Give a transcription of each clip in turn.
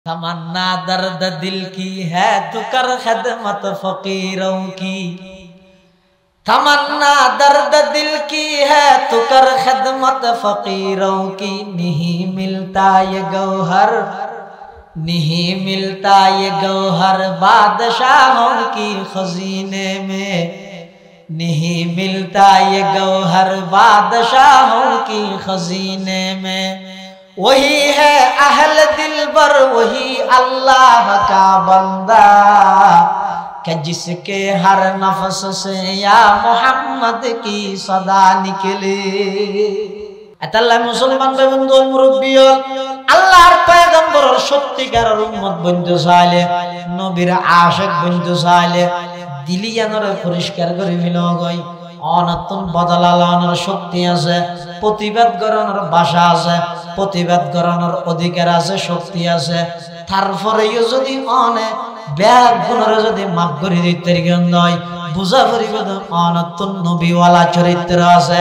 तमन्ना दर्द दिल की है तू कर खिदमत फकीरों की। तमन्ना दर्द दिल की है तू कर खिदमत फकीरों की। नहीं मिलता ये गौहर, नहीं मिलता ये गौहर बादशाहों की खजीने में। नहीं मिलता ये गौहर बादशाहों की खजीने में। वही है अहल दिलबर, वही अल्लाह का बंदा कि जिसके हर नफ्स से या मोहम्मद की सदा निकले। अतल्ला मुसलमान बंधु मुरब्बी আল্লাহর পয়গম্বরের সত্যিকারের উম্মত বন্ধু চাইলে, নবীর আশিক বন্ধু চাইলে দিলিয়ানোর পরিষ্কার করে মিলগই অনতুন বদলানোর শক্তি আছে, প্রতিবাদ করানোর ভাষা আছে, প্রতিবাদ করানোর অধিকার আছে, শক্তি আছে। তারপরেও যদি অনে ব্যাগ গুণরে যদি মাফ করে দিতে নয় বুঝা করিব অনতুন নবীওয়ালা চরিত্র আছে।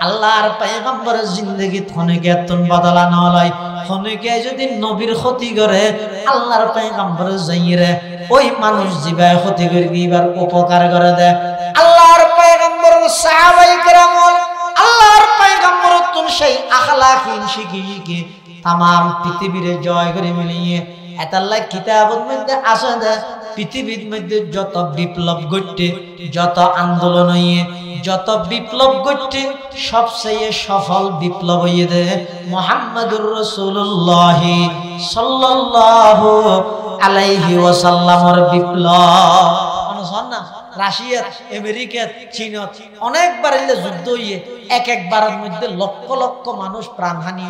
আল্লাহর পয়গম্বরের জিন্দগি থনেকে এতন বদলানো হয়, থনেকে যদি নবীর ক্ষতি করে আল্লাহর পয়গম্বরের যাইরে ওই মানুষ জীবায় ক্ষতি করে এবার উপকার করে দেয়। আল্লাহর পয়গম্বরের সাহাবায়ে কেরাম আল্লাহর পয়গম্বরের তুন সেই আখলাকিন শিখি শিখি তাম পৃথিবীরে জয় করে মিলিয়ে এতাল্লাহ কিতাবের মধ্যে আছে যে পৃথিবীর মধ্যে যত বিপ্লব ঘটে, যত আন্দোলন হইয়ে, যত বিপ্লব ঘটে সবচেয়ে সফল বিপ্লব হইয়ে দে মুহাম্মদুর রাসূলুল্লাহ সাল্লাল্লাহু আলাইহি ওয়াসাল্লামের বিপ্লব। অনুসরণ না রাশিয়া, আমেরিকা, চীনত অনেকবার এলে যুদ্ধ হইয়ে এক একবারের মধ্যে লক্ষ লক্ষ মানুষ প্রাণহানি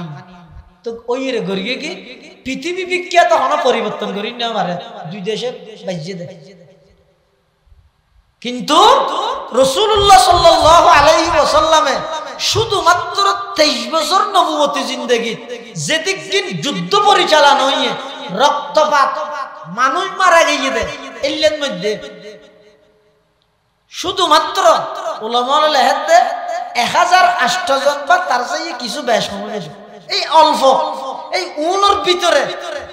তো ওই রে গড়িয়ে কি পৃথিবী বিখ্যাত হনা পরিবর্তন করি না পারে দুই দেশে বাজ্যে দেয়। কিন্তু রাসূলুল্লাহ সাল্লাল্লাহু আলাইহি ওয়াসাল্লামে শুধুমাত্র 23 বছর নবুয়তি জিন্দেগি যেদিক দিন যুদ্ধ পরিচালনা হইয়ে রক্তপাত মানুষ মারা গিয়ে দেয় এর মধ্যে শুধুমাত্র উলামায়ে লেহেতে 1008 জন বা তার চেয়ে কিছু বেশ সময় এই অল্প এই উনোর ভিতরে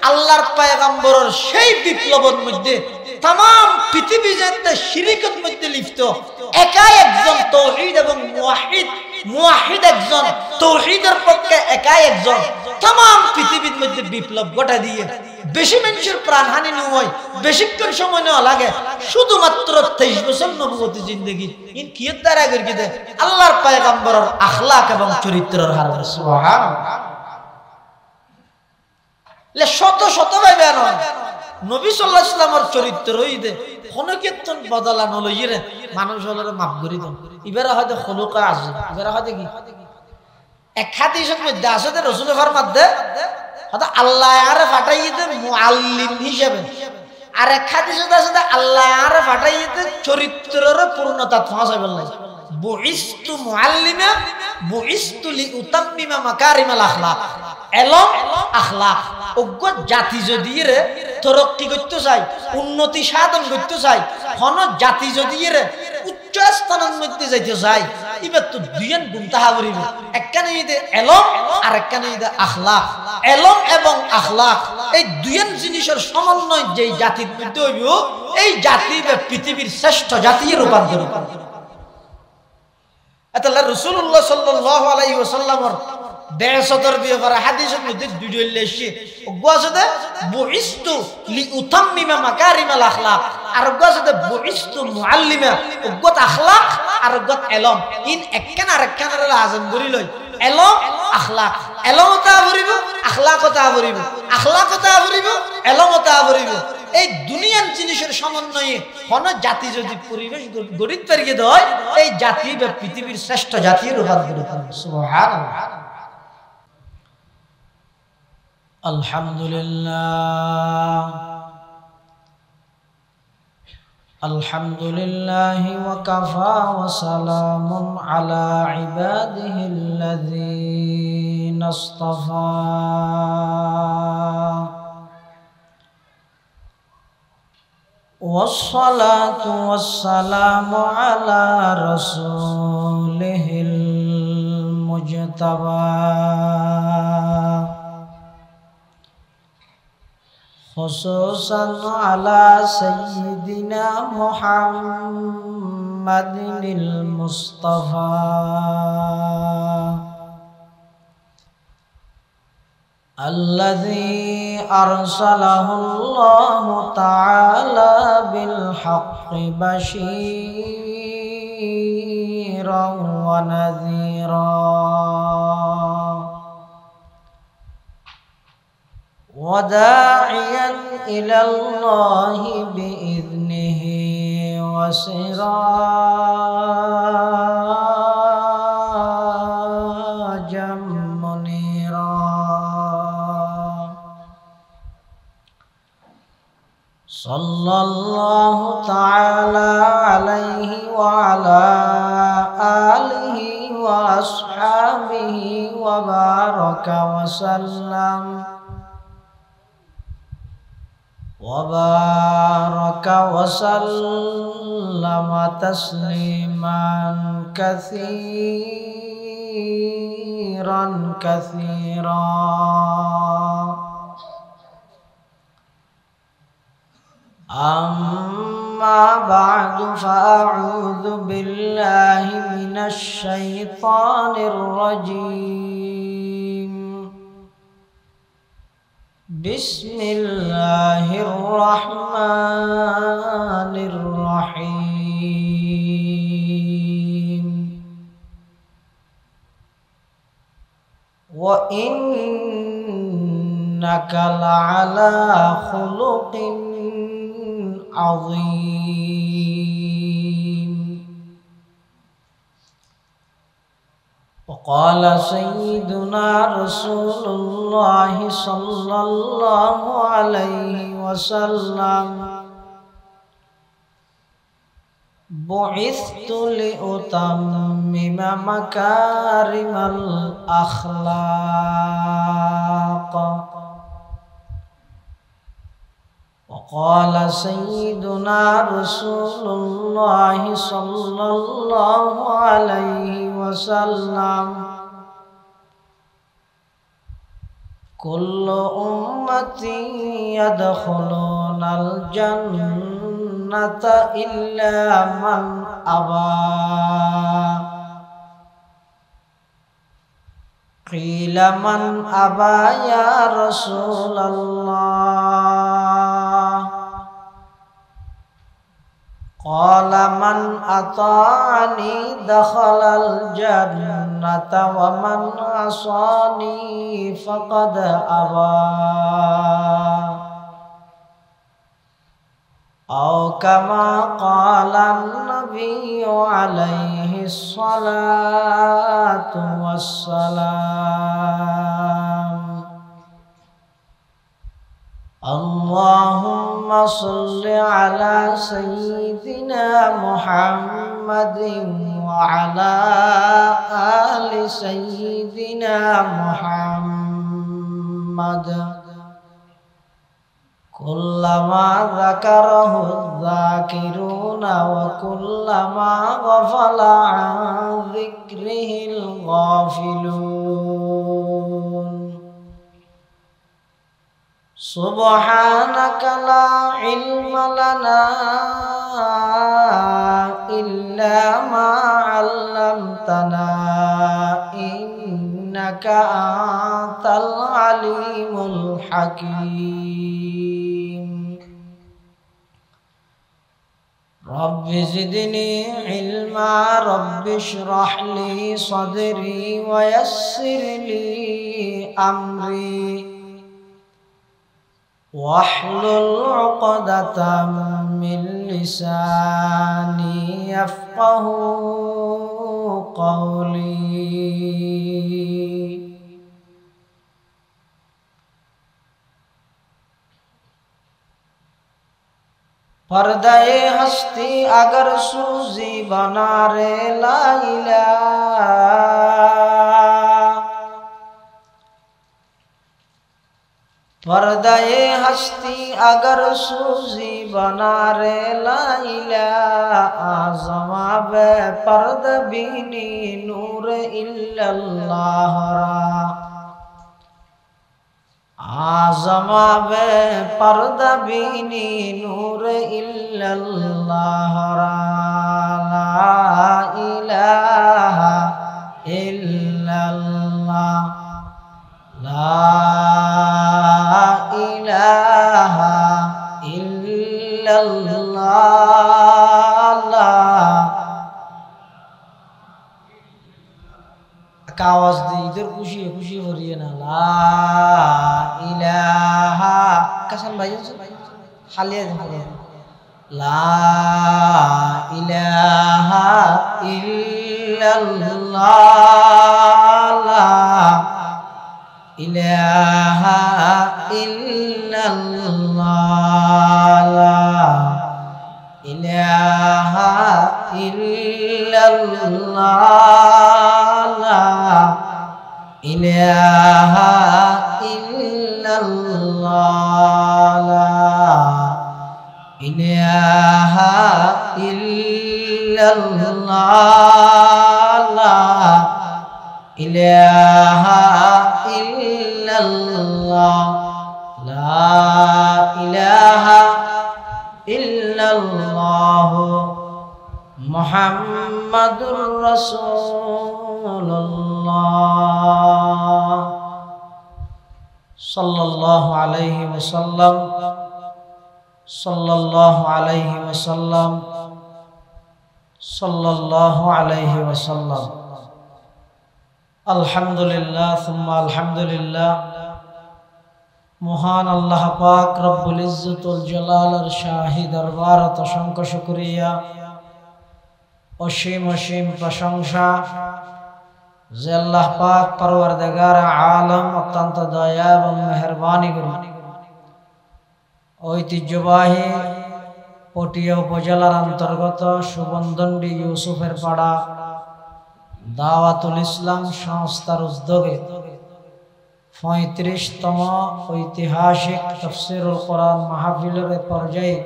আল্লাহর পয়গম্বরের সেই বিপ্লবের মধ্যে তাম পৃথিবী যেতে শিরকের মধ্যে লিপ্ত একা একজন তাওহীদ এবং মুওয়াহিদ, মুওয়াহিদ একজন তাওহীদের পক্ষে একা একজন তাম পৃথিবীর মধ্যে বিপ্লব ঘটা দিয়ে বেশি মানুষের প্রাণহানি নয়, বেশিক্ষণ সময় নেওয়া লাগে শুধুমাত্র 23 বছর নবুয়তি জিন্দেগি ইন কিয়ত দ্বারা করে দেয় আল্লাহর পয়গম্বরের আখলাক এবং চরিত্রের হার। সুবহানাল্লাহ। লে শত শত ভাবে নয় নবী সাল্লাল্লাহু আলাইহি ওয়াসাল্লামের চরিত্র হইতে কোনকেতন বদলানো লইরে মানুষ হলরে মাফ করে দেন। এবারে হয়তো খলুকা আছে, এবারে হয়তো কি এক হাদিসের মধ্যে আছে যে রাসূলের ফরমাতে হয়তো আল্লাহ আরে পাঠাইতে মুআল্লিম হিসেবে, আর এক হাদিসে আছে যে আল্লাহ আরে পাঠাইতে চরিত্রের পূর্ণতা পৌঁছাবে লাগে। বুইস্তু মুআল্লিমা বুইস্তু লিউতাম্মিমা মাকারিমাল আখলাক। এলম আখলাক অজ্ঞ জাতি যদি রে তরক্কি করতে চাই, উন্নতি সাধন করতে চাই, কোন জাতি যদি রে উচ্চ স্থানের মধ্যে যাইতে চাই এবার তো দুইজন গুণ তাহা করিব। একখানে ইদে এলম আর একখানে ইদে আখলাক। এলম এবং আখলাক এই দুইজন জিনিসের সমন্বয় যেই জাতির মধ্যে হইব এই জাতি পৃথিবীর শ্রেষ্ঠ জাতি রূপান্তরিত হবে। এতলা রাসূলুল্লাহ সাল্লাল্লাহু আলাইহি ওয়াসাল্লামের বেয়াসতের ব্যাপারে হাদিসের মধ্যে দুইটা লেখছে ওয়াজদে বুইস্তু লিউতাম্মিমা মাকারিমাল আখলাক, আর ওয়াজদে বুইস্তু মুআল্লিমা ওগত আখলাক আর ওগত এলম। ইন একখান আর একখানের আযম করি লই এলম আখলাক, এলমতা করিব আখলাকতা করিব, আখলাকতা করিব এলমতা করিব। এই দুনিয়ার জিনিসের সমন্বয়ে কোন জাতি যদি পরিবেশ গড়িত পারিয়ে দেয় এই জাতি বা পৃথিবীর শ্রেষ্ঠ জাতি রূপান্তরিত হবে। সুবহানাল্লাহ। আলহামদুলিল্লাহ আলহামদুলিল্লাহি ওয়া কাফা ওয়া সালামুন আলা ইবাদিহিল্লাযীনা ইসতাফা। والصلاة والسلام على رسوله المجتبى خصوصا على سيدنا محمد المصطفى الذي أرسله الله تعالى بالحق بشيرا ونذيرا وداعيا إلى الله بإذنه وسراجا منيرا صلى الله تعالى عليه وعلى آله وأصحابه وبارك وسلم تسليما كثيرا أما بعد فأعوذ بالله من الشيطان الرجيم بسم الله الرحمن الرحيم وإنك لعلى خلق عظيم. وقال سيدنا رسول الله صلى الله عليه وسلم بعثت لأتمم مكارم الأخلاق. وقال سيدنا رسول الله صلى الله عليه وسلم كل أمتي يدخلون الجنة إلا من أبى. قيل من أبى يا رسول الله؟ قال من أطاعني دخل الجنة ومن عصاني فقد أبى. أو كما قال النبي عليه الصلاة والسلام. اللهم صل على سيدنا محمد وعلى آل سيدنا محمد كلما ذكره الذاكرون وكلما غفل عن ذكره الغافلون. سبحانك لا علم لنا إلا ما علمتنا إنك أنت العليم الحكيم. رب زدني علما رب اشرح لي صدري ويسر لي أمري واحلل عقدة من لساني يفقه قولي. पर्दे हस्ती अगर सूजी बना रे लाइला, पर्दे हस्ती अगर सूजी बना रे लाइला, आज़मा बे पर्द बीनी नूर इल्लल्लाह रा आज़मा बे पर्दा बीनी नूर इल्लल्लाह ला इलाहा इल्लल्लाह ला इलाहा इल्लल्लाह आवाज दी इधर खुशी खुशी हो रही है ना ला इलाहा कसम भाई हालिया ला इलाहा इल्लल्लाह ला इलाहा इल्लल्लाह ला इलाहा इल्लल्लाह ला इलाहा इल्लल्लाह ला इलाहा इल्लल्लाह ला इलाहा इल्लल्लाह ला इलाहा इल्लल्लाह मुहम्मदुर रसूलुल्लाह सल्लल्लाहु अलैहि वसल्लम सल्लल्लाहु अलैहि वसल्लम सल्लल्लाहु अलैहि वसल्लम अल्हम्दुलिल्लाह सुम्मा अल्हम्दुलिल्लाह महान अल्लाह पाक रब्बुल इज्जतुल जलालर शाही दरबारत असंख्य शुक्रिया असीम असीम प्रशंसा जे अल्लाह पाक परवरदिगार आलम अत्यंत दया एवं मेहरबानी करें ঐতিহ্যবাহী পটিয়া উপজেলার অন্তর্গত সুবন্ধন্ডি ইউসুফের পাড়া দাওয়াতুল ইসলাম সংস্থার উদ্যোগে ৩৫তম ঐতিহাসিক তাফসীরুল কোরআন মাহফিলের পর্যায়ে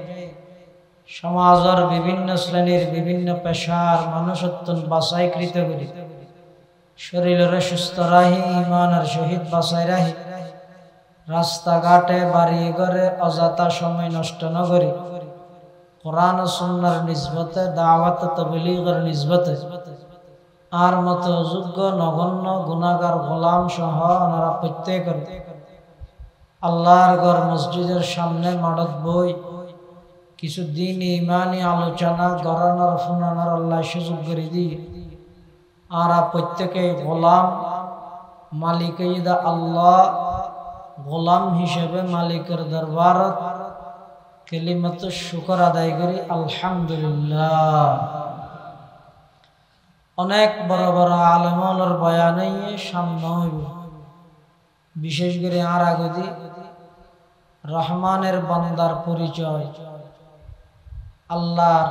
সমাজের বিভিন্ন শ্রেণীর বিভিন্ন পেশার মানুষত্বন বাছাইকৃত করি শরীরের সুস্থ রাহি ইমানের সহিত বাছাই রাহি রাস্তাঘাটে বাড়ি ঘরে অযথা সময় নষ্ট ন করি কোরআন ও সুন্নাহর নিসবতে দাওয়াত ও তাবলীগের নিসবতে আর মতো যোগ্য নগণ্য গুনাহগার গোলাম সহ ওনারা প্রত্যেকের আল্লাহর ঘর মসজিদের সামনে মাড়ত বই কিছু দিন ইমানি আলোচনা গড়ানোর ফুনানোর আল্লাহ সুযোগ করে দিয়ে আর প্রত্যেকে গোলাম মালিক ঈদ আল্লাহ গোলাম হিসেবে মালিকের দরবারত কালিমাত শুকর আদায় করি আলহামদুলিল্লাহ। অনেক বড় বড় আলেমর বয়ানে সামনে হইব বিশেষ করে আর আগদি রহমানের বান্দার পরিচয় আল্লাহর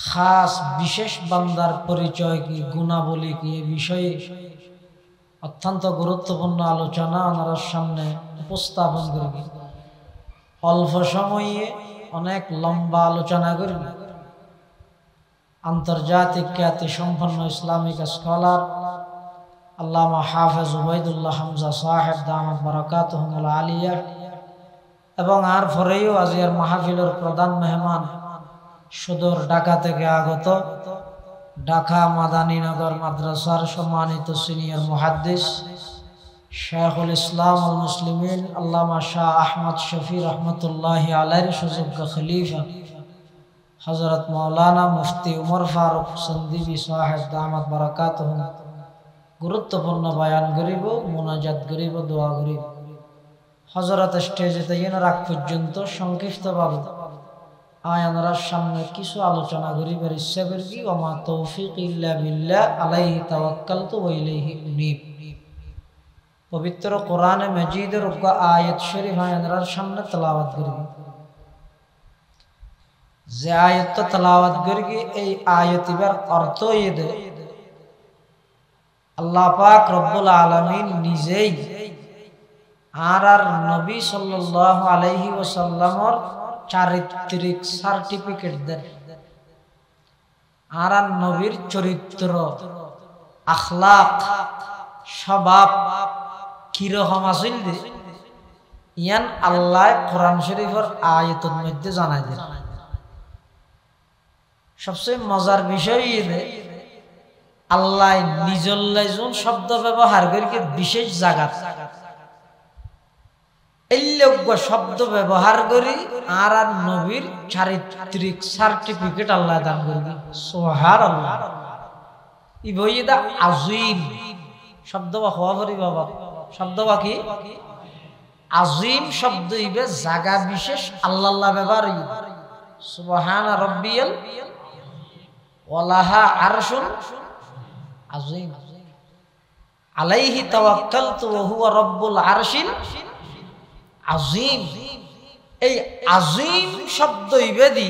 খাস বিশেষ বান্দার পরিচয় কি গুণাবলী কি এ বিষয়ে অত্যন্ত গুরুত্বপূর্ণ আলোচনা ওনার সামনে উপস্থাপন করি। অল্প সময়ে অনেক লম্বা আলোচনা করি। আন্তর্জাতিক খ্যাতি সম্পন্ন ইসলামিক স্কলার আল্লামা হাফেজ উবাইদুল্লাহ হামজা সাহেব দামাত বারাকাতুহুল আলিয়া এবং আর পরেও আজিয়ার মাহফিলের প্রধান মেহমান সুদূর ঢাকা থেকে আগত ঢাকা মাদানীনগর মাদ্রাসার সম্মানিত সিনিয়র মুহাদ্দিস শাইখুল ইসলাম আল মুসলিমিন আল্লামা শাহ আহমদ শফি রহমতুল্লাহি আলাইহির সুযোগ্য খলিফা হযরত মাওলানা মুফতি উমর ফারুক সন্দিবি সাহেব দামাত বারাকাতুহুম গুরুত্বপূর্ণ বয়ান করিব, মুনাজাত করিব, দোয়া করিব। হযরত স্টেজে তাইন রাখ পর্যন্ত সংক্ষিপ্তভাবে আয়ানরা সামনে কিছু আলোচনা করিবার ইচ্ছা করি। ওয়া মা তৌফিক ইল্লা বিল্লাহ আলাইহি তাওয়াক্কালতু ওয়া ইলাইহি উনীব। পবিত্র কোরআনে মাজিদের আয়াত শরীফ আয়ানরার সামনে তেলাওয়াত করিব। যে আয়াত তেলাওয়াত করি এই আয়াতিবার অর্থ এদে আল্লাহ পাক রব্বুল আলামিন নিজেই আর নবী সাল্লাল্লাহু আলাইহি ওয়াসাল্লামর চারিত্রিক সার্টিফিকেট দেন। আর নবীর চরিত্র, আখলাক, স্বভাব কিরকম আসিল দে ইয়ান আল্লাহ কোরআন শরীফের আয়াতের মধ্যে জানাই দেন। সবচেয়ে মজার বিষয় ইয়ে আল্লাহ নিজল্লাই যখন শব্দ ব্যবহার করি বিশেষ জায়গা এই শব্দ ব্যবহার করি আর আর নবীর চারিত্রিক সার্টিফিকেট আল্লাহ দান করবি সুবহানাল্লাহ। ই বইয়ে দা আজিম শব্দ বা হওয়া করি বাবা শব্দ বা কি আজিম শব্দ ইবে জায়গা বিশেষ আল্লাহ ব্যবহার সুবহানা রাব্বিয়াল ওয়ালাহা আরশুন আজিম আলাইহি তাওয়াক্কালতু ওয়া হুয়া রাব্বুল আরশিল আজিম। এই আজিম শব্দ ইবেদি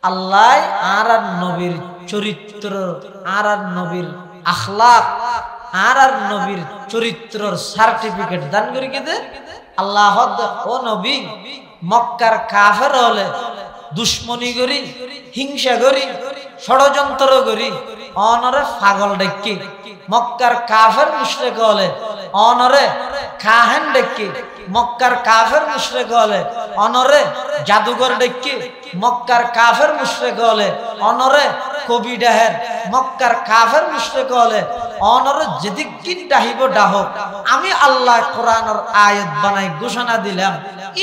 আল্লাহ আর আর নবীর চরিত্র আর আর নবীর আখলাক আর আর নবীর চরিত্রর সার্টিফিকেট দান করি কেদে আল্লাহ ও নবী মক্কার কাফের হলে দুশ্মনী করি হিংসা করি ষড়যন্ত্র করি অনরে পাগল ডেকি মক্কার কাফের মুশরিক হলে অনরে কাহেন ডেকি মক্কার কাফের মুশরিক হলে অনরে জাদুঘর ডেকি মক্কার কাফের মুশরিক হলে অনরে কবি ডাহের মক্কার কাফের মুশরিক হলে অনরে যেদিক কি ডাহিব ডাহক আমি আল্লাহ কোরআনের আয়াত বানাই ঘোষণা দিলাম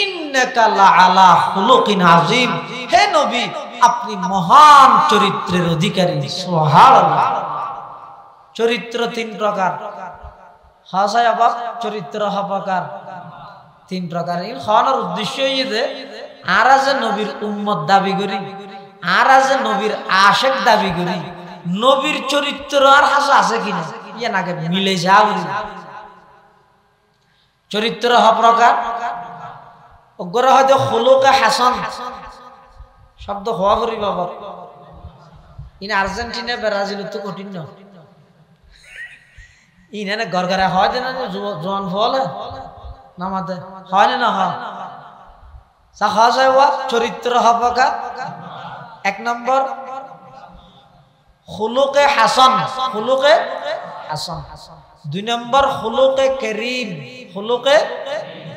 ইন্নাকা লাআলা খুলুকিন আযীম। হে নবী আপনি মহান চরিত্রের অধিকারী সুবহানাল্লাহ। চরিত্র তিন প্রকার হাসায় আবাব চরিত্র হপাকার তিন প্রকার। এই খাওয়ানোর উদ্দেশ্য যে আর যে নবীর উম্মত দাবি করি আর যে নবীর আশেক দাবি করি নবীর চরিত্র আর হাসা আছে কিনা ইয়ে নাকি মিলে যাও। চরিত্র হপ্রকার ওগরে হয়তো খুলুকে হাসান শব্দ হওয়া করি বাবা ইন আর্জেন্টিনা ব্রাজিল তো কঠিন না ইনে গড়গড়া হয় না জোয়ান ফল নামাতে হয় না হয় চরিত্র হপকা এক নম্বর খুলুকে হাসান খুলুকে হাসান দুই নম্বর খুলুকে করিম খুলুকে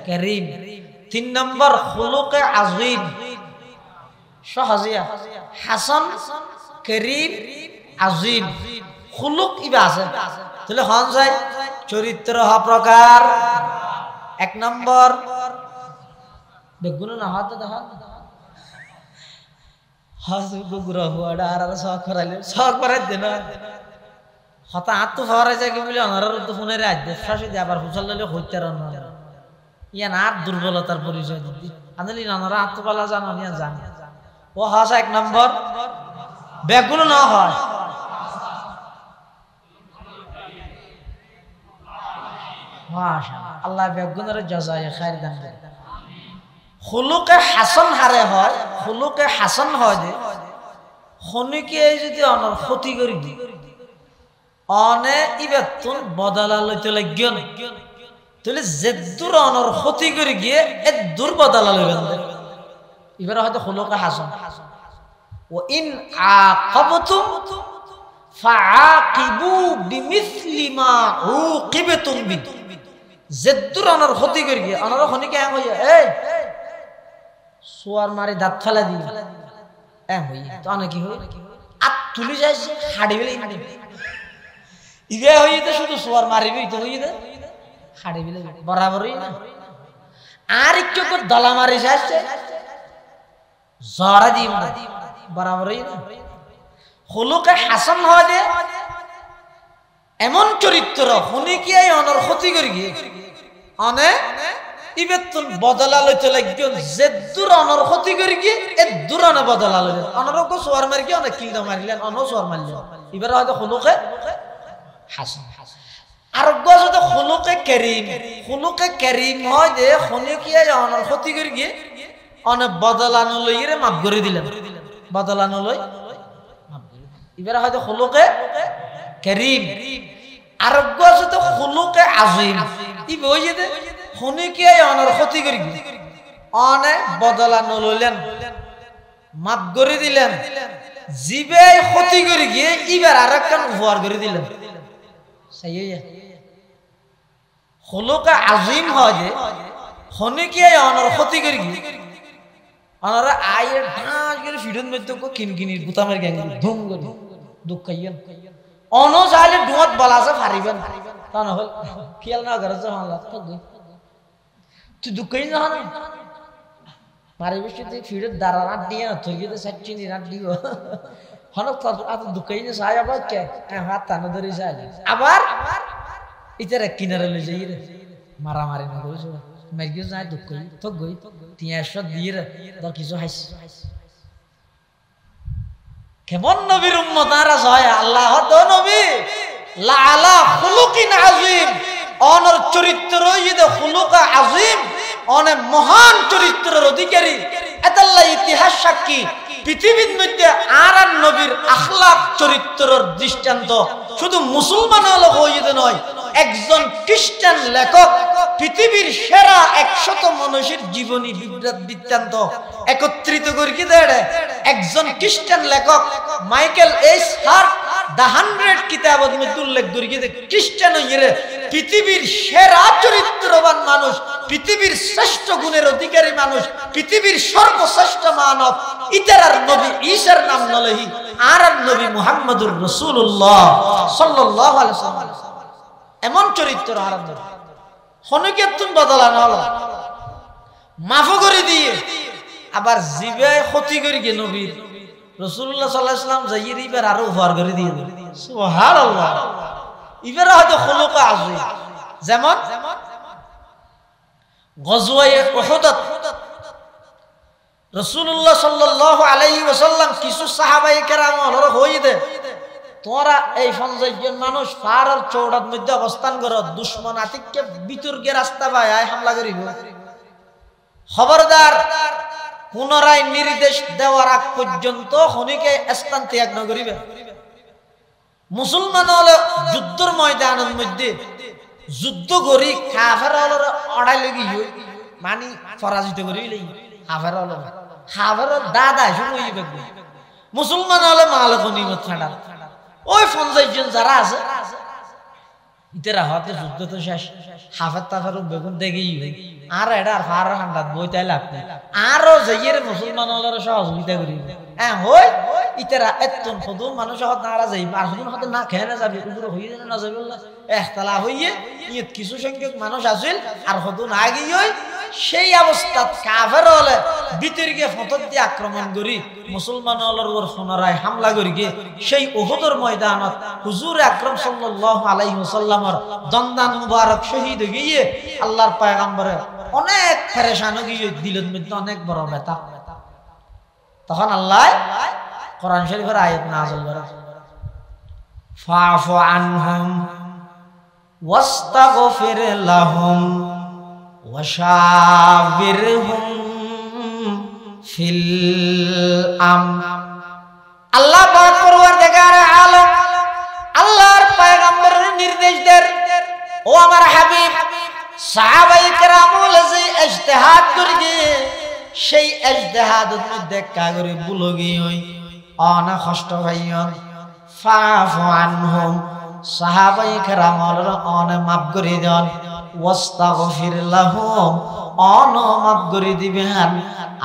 করিম তিন নম্বর খুলুকে আযীম সহজিয়া হাসান করিম আযীম খুলুক ইবা আছে তাহলে হন যায় চরিত্র প্রকার এক নম্বর বেগুন না হাত দেখা হাসু গুগুরা হুয়াডা আর সখ করাইলে সখ করাই দে না হতা হাত তো ফরাই যায় কি বলে অনার তো ফোনে রাজ দে ফাঁসি দিয়ে আবার হুসাল লইলে হইতে রান ইয়া না দুর্বলতার পরিচয় দিদি আনলি নানারা আত্মপালা জানো নিয়া জানি ও হাসা এক নম্বর বেগুন না হয় মাশাআল্লাহ আল্লাহ বেগুনের জাযায়ে খায়ের দান করে। খুলুকে হাসান হারে হয় খুলুকে হাসান হয় যে খনিকে যদি অনর ক্ষতি করি দি অনে ইবেতুন বদলা লইতে লাগিও না তাহলে যেদুর অনর ক্ষতি করে গিয়ে এদুর বদলা লইবেন এবারে হয়তো খুলুকে হাসান ও ইন আকাবতুম ফাআকিবু বিমিসলি মা উকিবতুম বি যেদুর অনর ক্ষতি করে গিয়ে অনর খনিকে এম হইয়া এই সোয়ার মারি দাঁত ফেলা দি এম হইয়া তো অনেক কি হই আত তুলি যায় হাড়ি বেলে ইবে হইতে শুধু সোয়ার মারিবি তো হইতে হাড়ি বেলে বরাবরই না আর একটু করে দলা মারি যাচ্ছে জরা দিই বরাবরই না। খুলুকে হাসান হয় যে এমন চরিত্র খনিকে অনর ক্ষতি করি গিয়ে অনে ইবেতুল বদলা লইতে লাগিও যেদুর অনর ক্ষতি করি গিয়ে এদুর অনে বদলা লইলেন অনরকে সোয়ার মারি গিয়ে অনেক কিলটা মারিলেন অন সোয়ার মারলেন এবারে হয়তো খুলুকে হাসান আর যদি খুলুকে করিম হয় যে খনিকে অনর ক্ষতি করি গিয়ে অনেক বদলানো লইরে মাফ করে দিলেন বদলানো লই এবারে হয়তো খুলুকে করিম আর যদি খুলুকে আযীম ই বই যেতে খনিকে অনর ক্ষতি করি অনে বদলানো লইলেন মাফ করে দিলেন জিবে ক্ষতি করে গিয়ে এবার আর একখান উপহার করে দিলেন খুলুকা আজিম হয় যে হনিকে অনর ক্ষতি করি অনরা আয়ের ঢাস করে ফিডন মধ্যে কিনকিনির গুতামের গ্যাং ধুম করে দুঃখাইয়েন অন চাইলে ডুঁত বলাছে ফারিবেন তা না হল খেয়াল না করেছে মাল্লা তুই দুঃখাই না না মারি বেশি তুই ফিডের দ্বারা রাত দিয়ে না তুই গিয়ে চাচ্ছিনি রাত দিব হনক দুঃখাই না চাই আবার কে হাত টানো ধরে চাই আবার ইতারা কিনারে লই যাই রে মারামারি না করেছো মেরগিও যায় দুঃখ তো গই তিয়াশত দিয়ে রে দর কিছু হাইস কেমন নবীর উম্মত আর হয় আল্লাহ তো নবী লা আলা খুলুকিন আযীম অনর চরিত্র ইদে খুলুকা আযীম অনে মহান চরিত্রের অধিকারী এতাল্লাহ ইতিহাস সাক্ষী পৃথিবীর মধ্যে আর নবীর আখলাক চরিত্রের দৃষ্টান্ত শুধু মুসলমান হলো হইতে নয় একজন খ্রিস্টান লেখক পৃথিবীর সেরা 100 মানুষের জীবনী বৃত্তান্ত একত্রিত করে কি দেয় একজন খ্রিস্টান লেখক মাইকেল এইচ হার্ট দ্য 100 কিতাবের মধ্যে উল্লেখ করে কি খ্রিস্টান হইরে পৃথিবীর সেরা চরিত্রবান মানুষ পৃথিবীর শ্রেষ্ঠ গুণের অধিকারী মানুষ পৃথিবীর সর্বশ্রেষ্ঠ মানব ইতারার নবী ঈসার নাম নলহি আর নবী মুহাম্মদুর রাসূলুল্লাহ সাল্লাল্লাহু আলাইহি ওয়াসাল্লাম এমন চরিত্র আরম্ভ হনকে তুমি বদলানো হলো মাফ করে দিয়ে আবার জিবে ক্ষতি করে গে নবীর রাসূলুল্লাহ সাল্লাল্লাহু আলাইহি ওয়াসাল্লাম যাইয়ে এবার আরো উপহার করে দিয়ে সুবহানাল্লাহ এবারে হয়তো খুলুকা আযীম যেমন গজওয়ায়ে উহুদত রাসূলুল্লাহ সাল্লাল্লাহু আলাইহি ওয়াসাল্লাম কিছু সাহাবায়ে কেরাম হলো হইদে তোরা এই 50 জন মানুষ পাহাড়ের চৌড়ার মধ্যে অবস্থান করো দুশমন আতিককে বিতর্কে রাস্তা পায় হামলা করিব খবরদার পুনরায় নির্দেশ দেওয়ার আগ পর্যন্ত হনিকে স্থান ত্যাগ না করিবে মুসলমান হলে যুদ্ধের ময়দানের মধ্যে যুদ্ধ করি কাফের হলে অড়াই লাগি মানি পরাজিত করিলেই কাফের হলে কাফের দাদা শুরু হইবে মুসলমান হলে মাল গনিমত ছাড়া ওই 50 জন যারা আছে ইতারা হতে যুদ্ধ তো শেষ হাফের তাফের বেগুন দেখেই আর এটা আর ফার হান্ডাত বইতে লাগবে আরো যাইয়ের মুসলমান হলের সহযোগিতা করিবে হ্যাঁ হই ইতারা এতন শুধু মানুষ হত নারা যাই আর শুধু হতে না খেয়ে না যাবে উপরে হইয়ে না যাবে একতলা হইয়ে ইয়েত কিছু সংখ্যক মানুষ আছিল আর শুধু না গিয়ে সেই অবস্থাত কাফের হলে বিতর্কে ফতত দিয়ে আক্রমণ করি মুসলমান হলের উপর পুনরায় হামলা করি গিয়ে সেই উহুদের ময়দানত হুজুর আকরাম সাল্লাল্লাহু আলাইহি ওয়াসাল্লামের দন্দান মুবারক শহীদ গিয়ে আল্লাহর পয়গম্বরে অনেক পেরেশান গিয়ে দিলের মধ্যে অনেক বড় ব্যথা তখন আল্লাহ কোরআন শরীফের আয়াত নাযিল করে ফাফু আনহুম ওয়াস্তাগফির লাহুম ওয়াশাবিরহুম ফিল আল্লাহ পাক পরওয়ারদিগার আলম আল্লাহর পয়গম্বরের নির্দেশ দেন ও আমার হাবিব সাহাবায়ে কেরামুল যে ইজতিহাদ করিয়ে সেই ইজতিহাদের মধ্যে কাগরে বুলগি হই অনা কষ্ট ভাইয়ন ফাফু আনহুম সাহাবায়ে কেরামুল অনা মাফ করে দেন ওয়াস্তাগফির লাহুম অনা মাফ করে দিবেন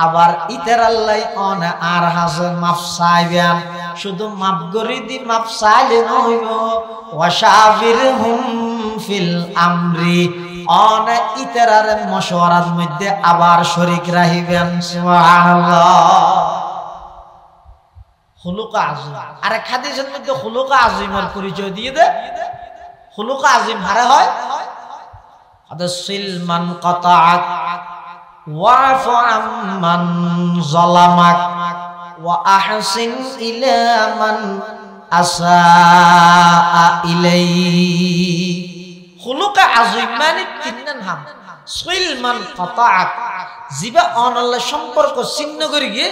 আবার ইতার আল্লাহ অনা আর হাসে মাফ চাইবেন শুধু মাফ করে দি মাফ চাইলে নইব ওয়াশাবিরহুম ফিল আমরি অনা ইতার মশওয়ারার মধ্যে আবার শরীক রাখিবেন সুবহানাল্লাহ খুলুকা আযীম আর হাদিসের মধ্যে খুলুকা আযীমের পরিচয় দিয়ে দে খুলুকা আযীম হারে হয় আদসিল মান কাতাআক ওয়াফু আম্মান যালামাক ওয়া আহসিন ইলা মান আসাআ ইলাইহি খুলুকা আযীম মানে তিন নাম সিল মান কাতাআক জিবা অনল্লাহ সম্পর্ক ছিন্ন করি গিয়ে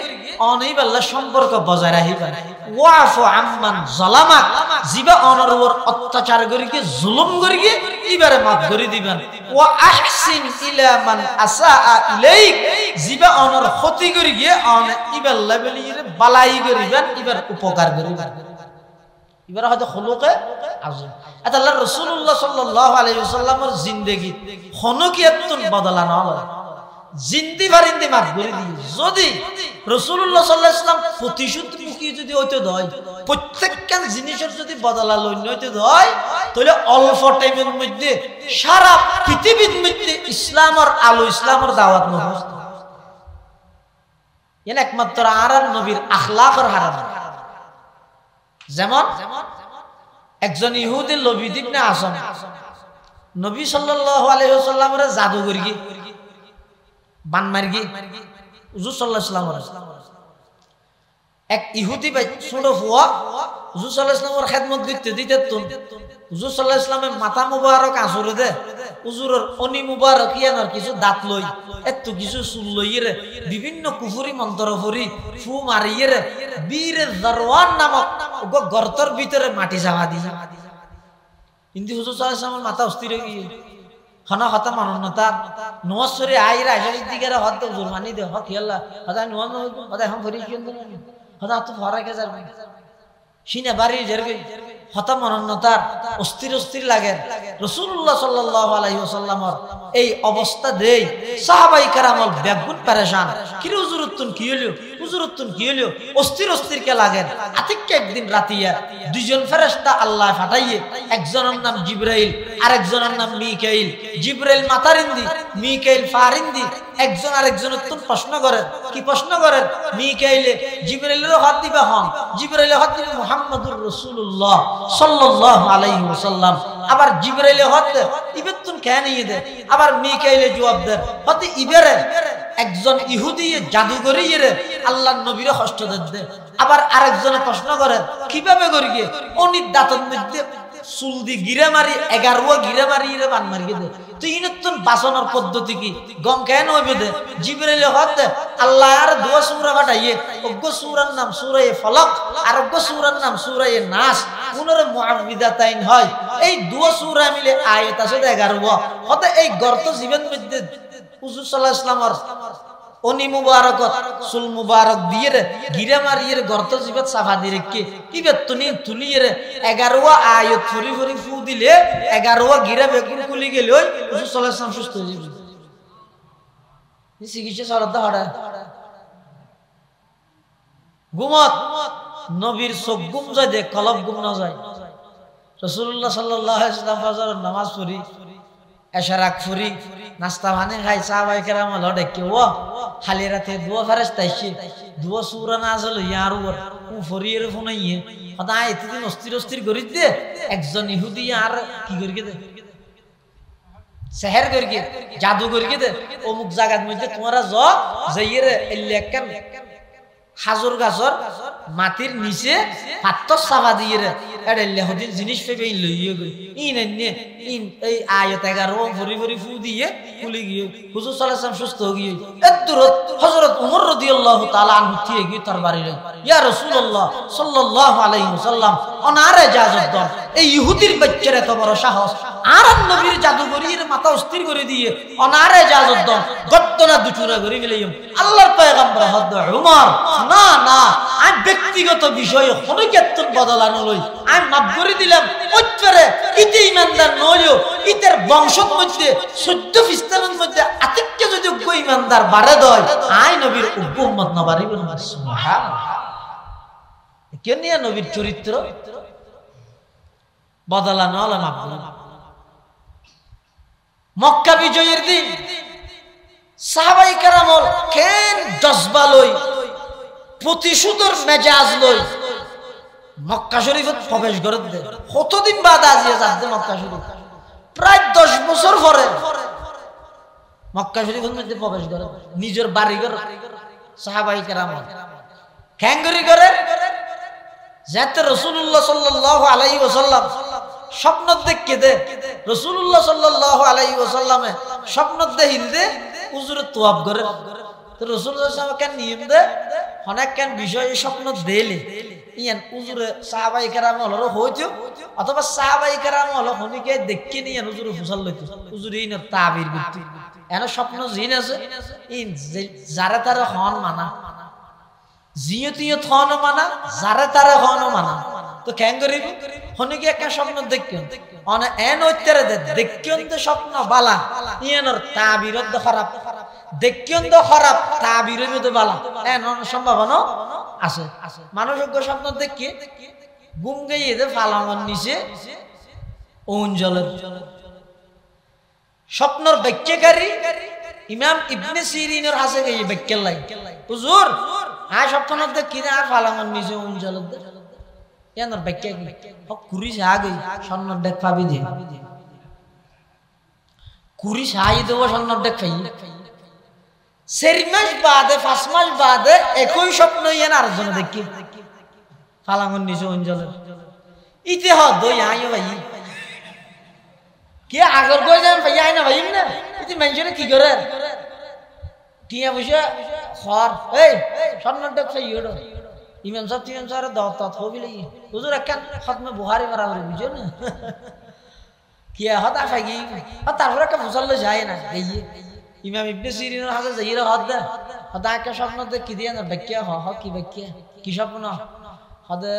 অনইবাল্লাহ সম্পর্ক বজায় রাখিবেন ওয়াফু আম্মান যালামাক জিবা অনর উপর অত্যাচার করি গিয়ে জুলুম করি গিয়ে এবারে মাফ করে দিবেন ওয়া আহসিন ইলা মান আসাআ ইলাইক জিবা অনর ক্ষতি করি গিয়ে অন ইবাল্লাহ বলিয়ে বালাই করিবেন এবার উপকার করিবেন এবার হয়তো খুলুকে আযম আচ্ছা আল্লাহ রাসূলুল্লাহ সাল্লাল্লাহু আলাইহি ওয়াসাল্লামের জিন্দেগি হনকিয়াতুন বদলানো হলো জিন্দি বারিন্দি মাফ করে দিয়ে যদি রাসূলুল্লাহ সাল্লাল্লাহু আলাইহি ওয়াসাল্লাম প্রতিশোধমুখী যদি হইতে হয় প্রত্যেকখান জিনিসের যদি বদলা লইতে হইতে হয় তাহলে অল্প টাইমের মধ্যে সারা পৃথিবীর মধ্যে ইসলামের আলো ইসলামের দাওয়াত নষ্ট এর একমাত্র আর নবীর আখলাকের হারাম যেমন একজন ইহুদি লবিদ ইবনে আসম নবী সাল্লাল্লাহু আলাইহি ওয়াসাল্লামের জাদুগরি কি বানমারগি হুজুর সাল্লাল্লাহু আলাইহি ওয়াসাল্লাম এক ইহুদি ভাই ছোট ফুয়া হুজুর সাল্লাল্লাহু আলাইহি ওয়াসাল্লামের খেদমত করতে দিতে তো হুজুর সাল্লাল্লাহু আলাইহি ওয়াসাল্লামের মাথা মুবারক আসরে দে হুজুরের অনি মুবারক ইয়ানোর কিছু দাঁত লই এত কিছু চুল লইরে বিভিন্ন কুফরি মন্ত্র পড়ি ফু মারিয়ে বীরে জারওয়ান নামক গর্তর ভিতরে মাটি জামা দি কিন্তু হুজুর সাল্লাল্লাহু আলাইহি ওয়াসাল্লামের মাথা অস্থির হয়ে গিয়ে খানা খাতা মাননতা নওয়াজরে আইরা আশারি দিগের হদ জুরমানি দে হক ইয়াল্লাহ হদা নওয়াজ হদা হাম ফরি কিন দে হদা তো ফরাকে যাবে সিনা বাড়ি জেরগে হতা মাননতার অস্থির অস্থির লাগে রাসূলুল্লাহ সাল্লাল্লাহু আলাইহি ওয়াসাল্লামের এই অবস্থা দেই সাহাবায়ে কেরামল বেগুন পেরেশান কি হুজুরতুন কি হলো হুজুরতুন কি হলো অস্থির অস্থির কে লাগে আতিককে একদিন রাতিয়া দুইজন ফেরেশতা আল্লাহ পাঠাইয়ে একজনের নাম জিবরাইল আরেকজনের নাম মিকাইল জিবরাইল মাতারিন্দি মিকাইল ফারিন্দি একজন আরেকজনের তুন প্রশ্ন করেন কি প্রশ্ন করেন মিকাইলে জিবরাইলের হাত দিবা হন জিবরাইলের হাত দিবে মুহাম্মদুর রাসূলুল্লাহ সাল্লাল্লাহু আলাইহি ওয়াসাল্লাম আবার জিবরাইলের হাত ইবেতুন কেন ইদে আবার মিকাইলে জবাব দেন হতে ইবেরে একজন ইহুদি জাদুগরি রে আল্লাহর নবীর কষ্ট দেন আবার আরেকজনে প্রশ্ন করেন কিভাবে করি গিয়ে অনিত দাঁতের মধ্যে চুল দি গিরে মারি 11 গিরে মারি রে বান মারি দে তুই নতুন বাসনার পদ্ধতি কি গম কেন হইবে দে জিবরাইল হত আল্লাহর দোয়া সূরা পাঠাইয়ে ওগো সূরার নাম সূরা ফালাক আর ওগো সূরার নাম সূরা নাস পুনরে মুআউযিদাতাইন হয় এই দোয়া সূরা মিলে আয়াত আছে 11 হতে এই গর্ত জীবন মধ্যে হুজুর সাল্লাল্লাহু আলাইহি ওয়াসাল্লামের অনি মুবারকত সুল মুবারক দিয়ে গিরে মারিয়ে গর্ত জীবত সাফা দিয়ে রেখে ইবে তুনি তুলিয়ে 11 আয়াত ফুরি ফুরি ফু দিলে 11 গিরে বেগুন কুলি গেল হুজুর সাল্লাল্লাহু আলাইহি ওয়াসাল্লাম সুস্থ হয়ে যাবে চিকিৎসা সরদা হড়া গুমত নবীর চোখ গুম যায় দে কলব গুম না যায় রাসূলুল্লাহ সাল্লাল্লাহু আলাইহি ওয়াসাল্লাম ফজরের নামাজ পড়ি এশারাক ফুরি নাস্তা মানে খাই সাহাবায়ে কেরাম লড়ে কি ও খালি রাতে দুয়া ফেরেশতা আইছে দুয়া সূরা নাযিল ইয়ার উপর ও ফরিয়ের ফোনাইয়ে কথা এতদিন অস্থির অস্থির করি দে একজন ইহুদি আর কি করি দে শহর করি জাদু করি দে অমুক জায়গার মধ্যে তোমরা যাইয়ে এলাকান হাজর গাছর মাটির নিচে পাত্র সাবা দিয়ে এড়াইলে হদিন জিনিস পেবে লইয়ে গই ইন এই আয়াত 11 ভরি ভরি ফু দিয়ে খুলে গিয়ে হুজুর সাল্লাল্লাহু আলাইহি ওয়াসাল্লাম সুস্থ হয়ে গিয়ে এদরত হযরত ওমর রাদিয়াল্লাহু তাআলা আনহু দিয়ে গিয়ে তার বাড়ি লই ইয়া রাসূলুল্লাহ সাল্লাল্লাহু আলাইহি ওয়াসাল্লাম অনারে ইজাজত দাও এই ইহুদির বাচ্চার এত বড় সাহস আর নবীর জাদুগরির মাথা অস্থির করে দিয়ে অনারে ইজাজত দাও গদ্দনা দুচুরা করে গেলাম আল্লাহর পয়গম্বর হযরত ওমর না না আমি ব্যক্তিগত বিষয়ে কোনো ক্ষেত্রে বদলানো লই আমি মাফ করে দিলাম ওইটারে ইতে ইমানদার নয়ও ইতের বংশের মধ্যে 14 ফিস্তানের মধ্যে আতিককে যদি কই ইমানদার বাড়ে দেয় আই নবীর উম্মত না বাড়িবে না সুবহানাল্লাহ কেন নবীর চরিত্র বদলানো হলো মাফ মক্কা বিজয়ের দিন সাহাবায়ে কেরাম কেন জজবা লই প্রতিশোধের মেজাজ লই মক্কা শরীফে প্রবেশ করে দে কতদিন বাদ আজিয়ে যাচ্ছে মক্কা শরীফ প্রায় 10 বছর পরে মক্কা শরীফের মধ্যে প্রবেশ করে নিজের বাড়ি ঘর সাহাবায়ে কেরাম ক্যাঙ্গরি করে যাতে রাসূলুল্লাহ সাল্লাল্লাহু আলাইহি ওয়াসাল্লাম স্বপ্ন দেখকে দে রাসূলুল্লাহ সাল্লাল্লাহু আলাইহি ওয়াসাল্লামে স্বপ্ন দেখিল দে হুজুরে তোয়াব করে তো রাসূলুল্লাহ সাল্লাল্লাহু আলাইহি ওয়াসাল্লাম নিয়ম দে অনেক কেন বিষয় স্বপ্ন দেলে ইয়ান হুজুরে সাহাবায়ে কেরাম হলো হইতো অথবা সাহাবায়ে কেরাম হলো হনিকে দেখকে নিয়ে হুজুরে ফুসাল লইতো হুজুর ইন তাবির করতে এনা স্বপ্ন জিন আছে ইন যারা তারা হন মানা জিয়তিয়ত হন মানা যারা তারা হন মানা তো কেন করিব হনিকে একটা স্বপ্ন দেখিয়ন অনে এন উত্তরে দেখিয়ন তো স্বপ্ন বালা ইয়ানোর তাবিরত খারাপ দেখিয়ন তো খারাপ তাবিরত তো বালা এন সম্ভাবনা আছে মানুষজ্ঞ স্বপ্ন দেখি ঘুম গিয়ে দে ফালাঙ্গন নিচে অঞ্জলের স্বপ্নর ব্যাখ্যাকারী ইমাম ইবনে সিরিনের হাসে গিয়ে ব্যাখ্যা লাই হুজুর আয় স্বপ্ন দেখি না আর ফালাঙ্গন নিচে অঞ্জলের দে ইয়ানোর ব্যাখ্যা কি কুড়ি আগে স্বর্ণর দেখ পাবি দে কুড়ি সাই দেবো স্বর্ণর দেখ পাই 4 মাস বাদে 5 মাস বাদে একই স্বপ্ন ইয়ান আরেকজন দেখি ফালাঙ্গন নিচে অঞ্জলের ইতে হ দই আইও ভাই কি আগর কই যান ভাই আই না ভাই না ইতি মেনশনে কি করে টিয়া বসে খর এই স্বর্ণর দেখ পাই ওড়ো ইমাম সাহেব দাওয়াত হবিলে হুজুর একখান খতমে বুখারী বরাবর বুঝো না কি হতা ফাগি তারপর একটা মুসল্লি যায় না এই ইমাম ইবনে সিরিনের হাতে যাইরা হদা হদা একটা স্বপ্ন দেখি দিয়ে না ব্যাখ্যা কি ব্যাখ্যা কি স্বপ্ন হদে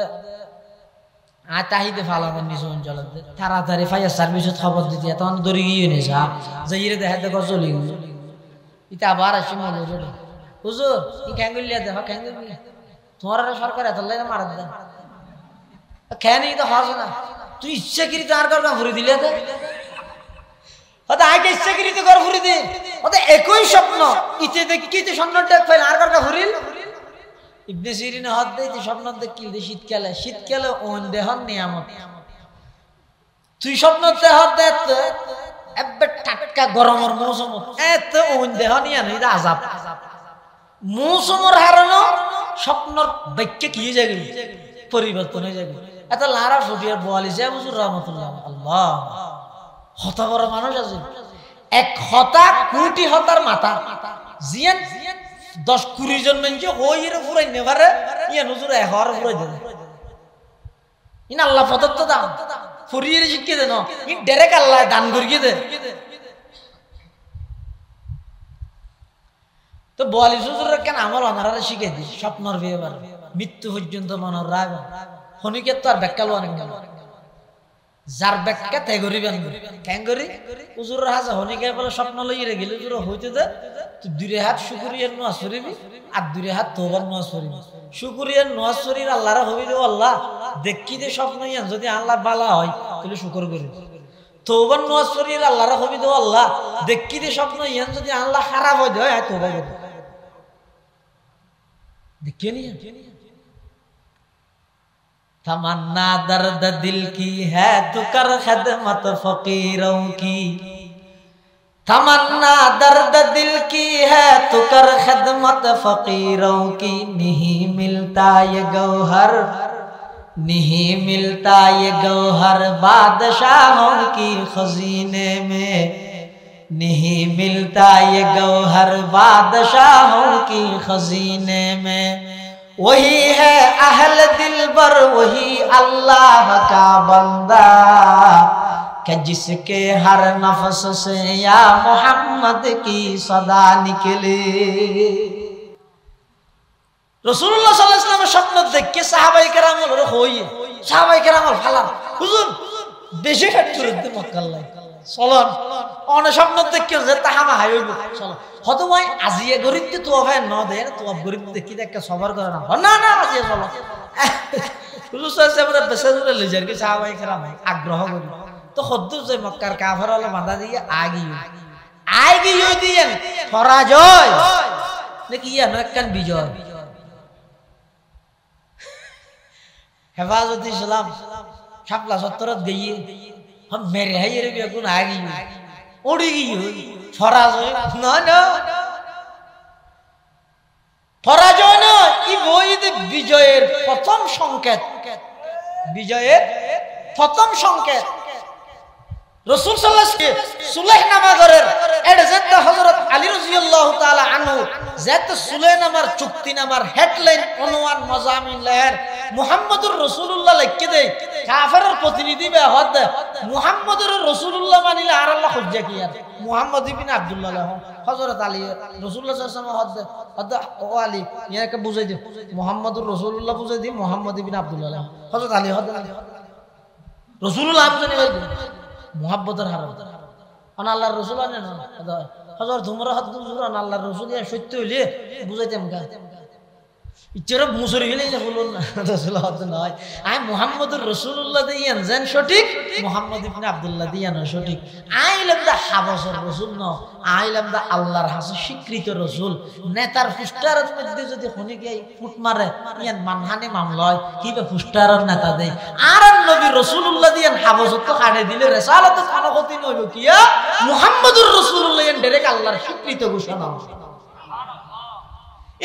তাহিদে ফালাবেন নিজ অঞ্চলে তাড়াতাড়ি ফায়ার সার্ভিসত খবর দিতে তখন দৌড়ি গিয়ে নিয়েছে যাইরে দেখা দেখো চলি ইটা আবার আসি মনে হুজুর ই ক্যাঙ্গুলিয়া দেখ ক্যাঙ্গুলিয়া তোমার সরকার এত লাইনে মারা দেয় খেয়ে তো হস না তুই ইচ্ছাকৃত আর কার ঘুরে দিলে আগে ইচ্ছাকৃত ঘর ঘুরে দে একই স্বপ্ন ইতে দেখি তুই স্বপ্ন দেখ ফেল আর কার ঘুরিল ইবনে সিরিন হাত দেই স্বপ্ন দেখি শীতকালে ওন দেহন নিয়ামত তুই স্বপ্ন দেহ দেত এবে টাটকা গরমের মৌসুম এত ওন দেহ নিয়া নই আযাব মৌসুমের হারানো স্বপ্নর ব্যাখ্যা কি হয়ে যাবে পরিবর্তন হয়ে যাবে এত লারা ফুটিয়ার বোয়ালি যায় হুজুর রহমাতুল্লাহ আল্লাহ হতা বড় মানুষ আছে এক হতা কোটি হতার মাথা জিয়ান 10-20 জন মানুষ হইরে ফুরাই নেবারে ইয়া হুজুর একবার ফুরাই দেবে ইন আল্লাহ প্রদত্ত দান ফুরিয়ে শিখিয়ে দেন ইন ডাইরেক্ট আল্লাহ দান করিয়ে দে তো বোয়ালি হুজুরের কেন আমল অনারা শিখে দিস স্বপ্নর ব্যবহার মৃত্যু পর্যন্ত মনের রাগ হনিকে তো আর ব্যাখ্যা লো অনেক যার ব্যাখ্যা তাই করিবেন কেন করি হুজুরের হাজা হনিকে বলে স্বপ্ন লইয়ে গেলে হুজুর হইতে দে তুই 2 হাত শুকরিয়ার নামাজ পড়িবি আর 2 হাত তওবার নামাজ পড়িবি শুকরিয়ার নামাজ পড়ির আল্লাহর হবি দে আল্লাহ দেখি দে স্বপ্ন ইয়ান যদি আল্লাহ বালা হয় তাহলে শুকর করি তওবার নামাজ পড়ির আল্লাহর হবি দে আল্লাহ দেখি দে স্বপ্ন ইয়ান যদি আল্লাহ খারাপ হয় দেয় আয় তওবা করি देखिए नहीं तमन्ना दर्द दिल की है तो कर खिदमत फकीरों की तमन्ना दर्द दिल की है तो कर खिदमत फकीरों की नहीं मिलता ये गौहर नहीं मिलता ये गौहर बादशाहों की खजीने में नहीं मिलता ये गौहर बादशाहों की खजीने में वही है अहल दिलबर वही अल्लाह का बंदा कि जिसके हर नफ्स से या मोहम्मद की सदा निकले रसूलुल्लाह सल्लल्लाहु अलैहि वसल्लम স্বপ্ন দেখে সাহাবায়ে কেরাম হইয়ে সাহাবায়ে কেরাম ফালা হুজুর বেশি ফ্যাক্টরিতে মক্কাল্লাহ চলন অন স্বপ্ন দেখি যে তাহামা হাই হইব চল হত ভাই আজিয়ে গরিবতে তো ভাই ন দে তো গরিব দেখি একটা সবার করে না না আজিয়ে চলো হুজুর সাহেব আমরা বেসাজুরে লইজার কি সাহাবায়ে কেরাম আগ্রহ করি তো হদ্দু যে মক্কার কাফেরওয়ালা বাঁধা দিয়ে আগি হই দিয়েন পরাজয় নাকি ইয়া নকান বিজয় হেফাজত ইসলাম শাপলা সত্তরত গিয়ে हम मेरे है ये बेगुन आ गई उड़ी गई पराजय ना ना पराजय ना ই বইতে বিজয়ের প্রথম সংকেত বিজয়ের প্রথম সংকেত রাসূল সাল্লাল্লাহু আলাইহি ওয়াসাল্লাম সুলাহ নামাগরের এটা যেটা হযরত আলী রাদিয়াল্লাহু তাআলা আনহু যেটা সুলাহ নামার চুক্তি নামার হেডলাইন অনুমান মজামিন লের মুহাম্মদুর রাসূলুল্লাহ লিখে দেয় কাফেরের প্রতিনিধি বে হদ মুহাম্মদুর রাসূলুল্লাহ মানিলে আর আল্লাহ খুঁজে কি আর মুহাম্মদ ইবনে আব্দুল্লাহ হযরত আলী রাসূলুল্লাহ সাল্লাল্লাহু আলাইহি ওয়াসাল্লাম হদ ও আলী ইয়াকে বুঝাই দিও মুহাম্মদুর রাসূলুল্লাহ বুঝাই দি মুহাম্মদ ইবনে আব্দুল্লাহ হযরত আলী হদ রাসূলুল্লাহ বুঝাই দি মুহাব্বতের হারাম আন আল্লাহর রাসূল আনে না হযরত তোমরা হদ তোমরা আল্লাহর রাসূল ইয়া সত্য হইলে বুঝাইতাম গা ইচ্ছার মুসরি হইলে না বলুন না রাসূলুল্লাহ নয় আই মুহাম্মদুর রাসূলুল্লাহ দিয়ান জান সঠিক মুহাম্মদ ইবনে আব্দুল্লাহ দিয়ান সঠিক আইলাম দা হাবসর রাসূল ন আইলাম দা আল্লাহর হাসে স্বীকৃত রাসূল নেতার ফুস্টারের মধ্যে যদি হনি গই ফুট মারে ইয়ান মানহানি মামলায় কিবে ফুস্টারের নেতা দে আর নবী রাসূলুল্লাহ দিয়ান হাবসত তো কাটে দিলে রিসালাত খানগতি নইব কিয়া মুহাম্মদুর রাসূলুল্লাহ ইয়ান ডাইরেক্ট আল্লাহর স্বীকৃত ঘোষণা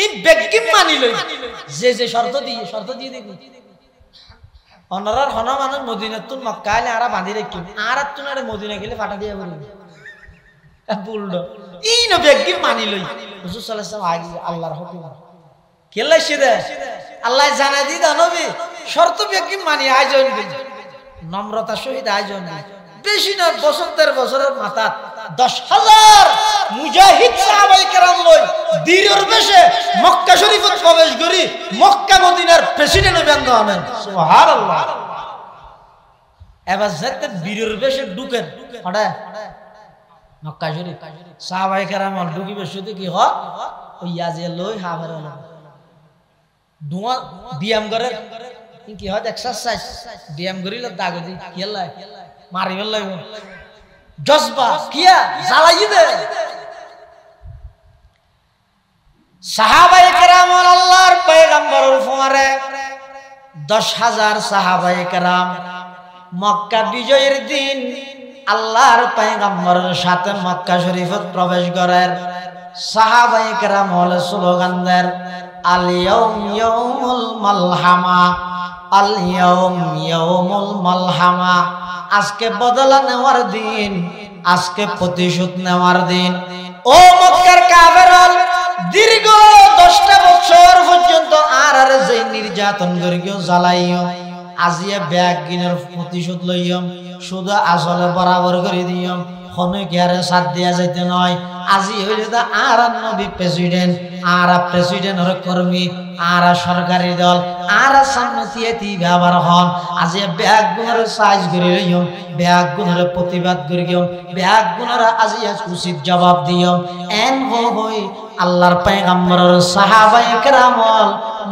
এই বেগিম মানি লই যে শর্ত দিয়ে দেখি অনরার হনা মানুষ মদিনাতুন মক্কা আলে আরা বাঁধি রাখি আর তুনারে মদিনা গেলে ফাটা দিয়ে বলি বুলডো এই ন বেগিম মানি লই রাসূল সাল্লাল্লাহু আলাইহি ওয়াসাল্লাম আগে আল্লাহর হুকুম কেলাই সেদে আল্লাহ জানা দি দা নবী শর্ত বেগিম মানি আয়োজন দিন নম্রতা সহিত আয়োজন দিন বেশি না বছরের মাথাত 10,000 মুজাহিদ সাহাবায়ে কেরাম লই দীরের বেশে মক্কা শরীফত প্রবেশ করি মক্কা মদিনার প্রেসিডেন্ট বেন্দ আনেন সুবহানাল্লাহ এবার যেতে বীরের বেশে ঢুকেন হড়া মক্কা শরীফ সাহাবায়ে কেরাম ঢুকিবে শুধু কি হয় ওই ইয়াজে লই হাফের হলো দুয়া ব্যায়াম করে কি হয় এক্সারসাইজ ব্যায়াম করিলে দাগ দি খেলা মারিবেল লাগবে জজবা কিয়া জ্বালাই দে সাহাবায়ে কেরাম আল্লাহর পয়গম্বরের উপরে 10,000 সাহাবায়ে কেরাম মক্কা বিজয়ের দিন আল্লাহর পয়গম্বরের সাথে মক্কা শরীফত প্রবেশ করেন সাহাবায়ে কেরাম হলে স্লোগান দেন আল ইয়াউম ইয়াউমুল মালহামা আল ইয়াউম ইয়াউমুল মালহামা আজকে বদলা নেওয়ার দিন আজকে প্রতিশোধ নেওয়ার দিন ও মক্কার কাফেরল দীর্ঘ 10টা বছর পর্যন্ত আর যে নির্যাতন করিও জ্বালাইও আজিয়ে ব্যাগ গিনের প্রতিশোধ লইম শুধু আসলে বরাবর করে দিম হনে গিয়ারে সাথ দিয়া যাইতে নয় আজি হইলে দা আর নবী প্রেসিডেন্ট আর প্রেসিডেন্ট হর কর্মী আর সরকারি দল আর সামনেতি ব্যবহার হন আজি ব্যাগ গুণের সাইজ করে লইম ব্যাগ গুণের প্রতিবাদ করিম ব্যাগ গুণের আজি উচিত জবাব দিম এন হই আল্লাহর পয়গম্বরের সাহাবায়ে কেরামল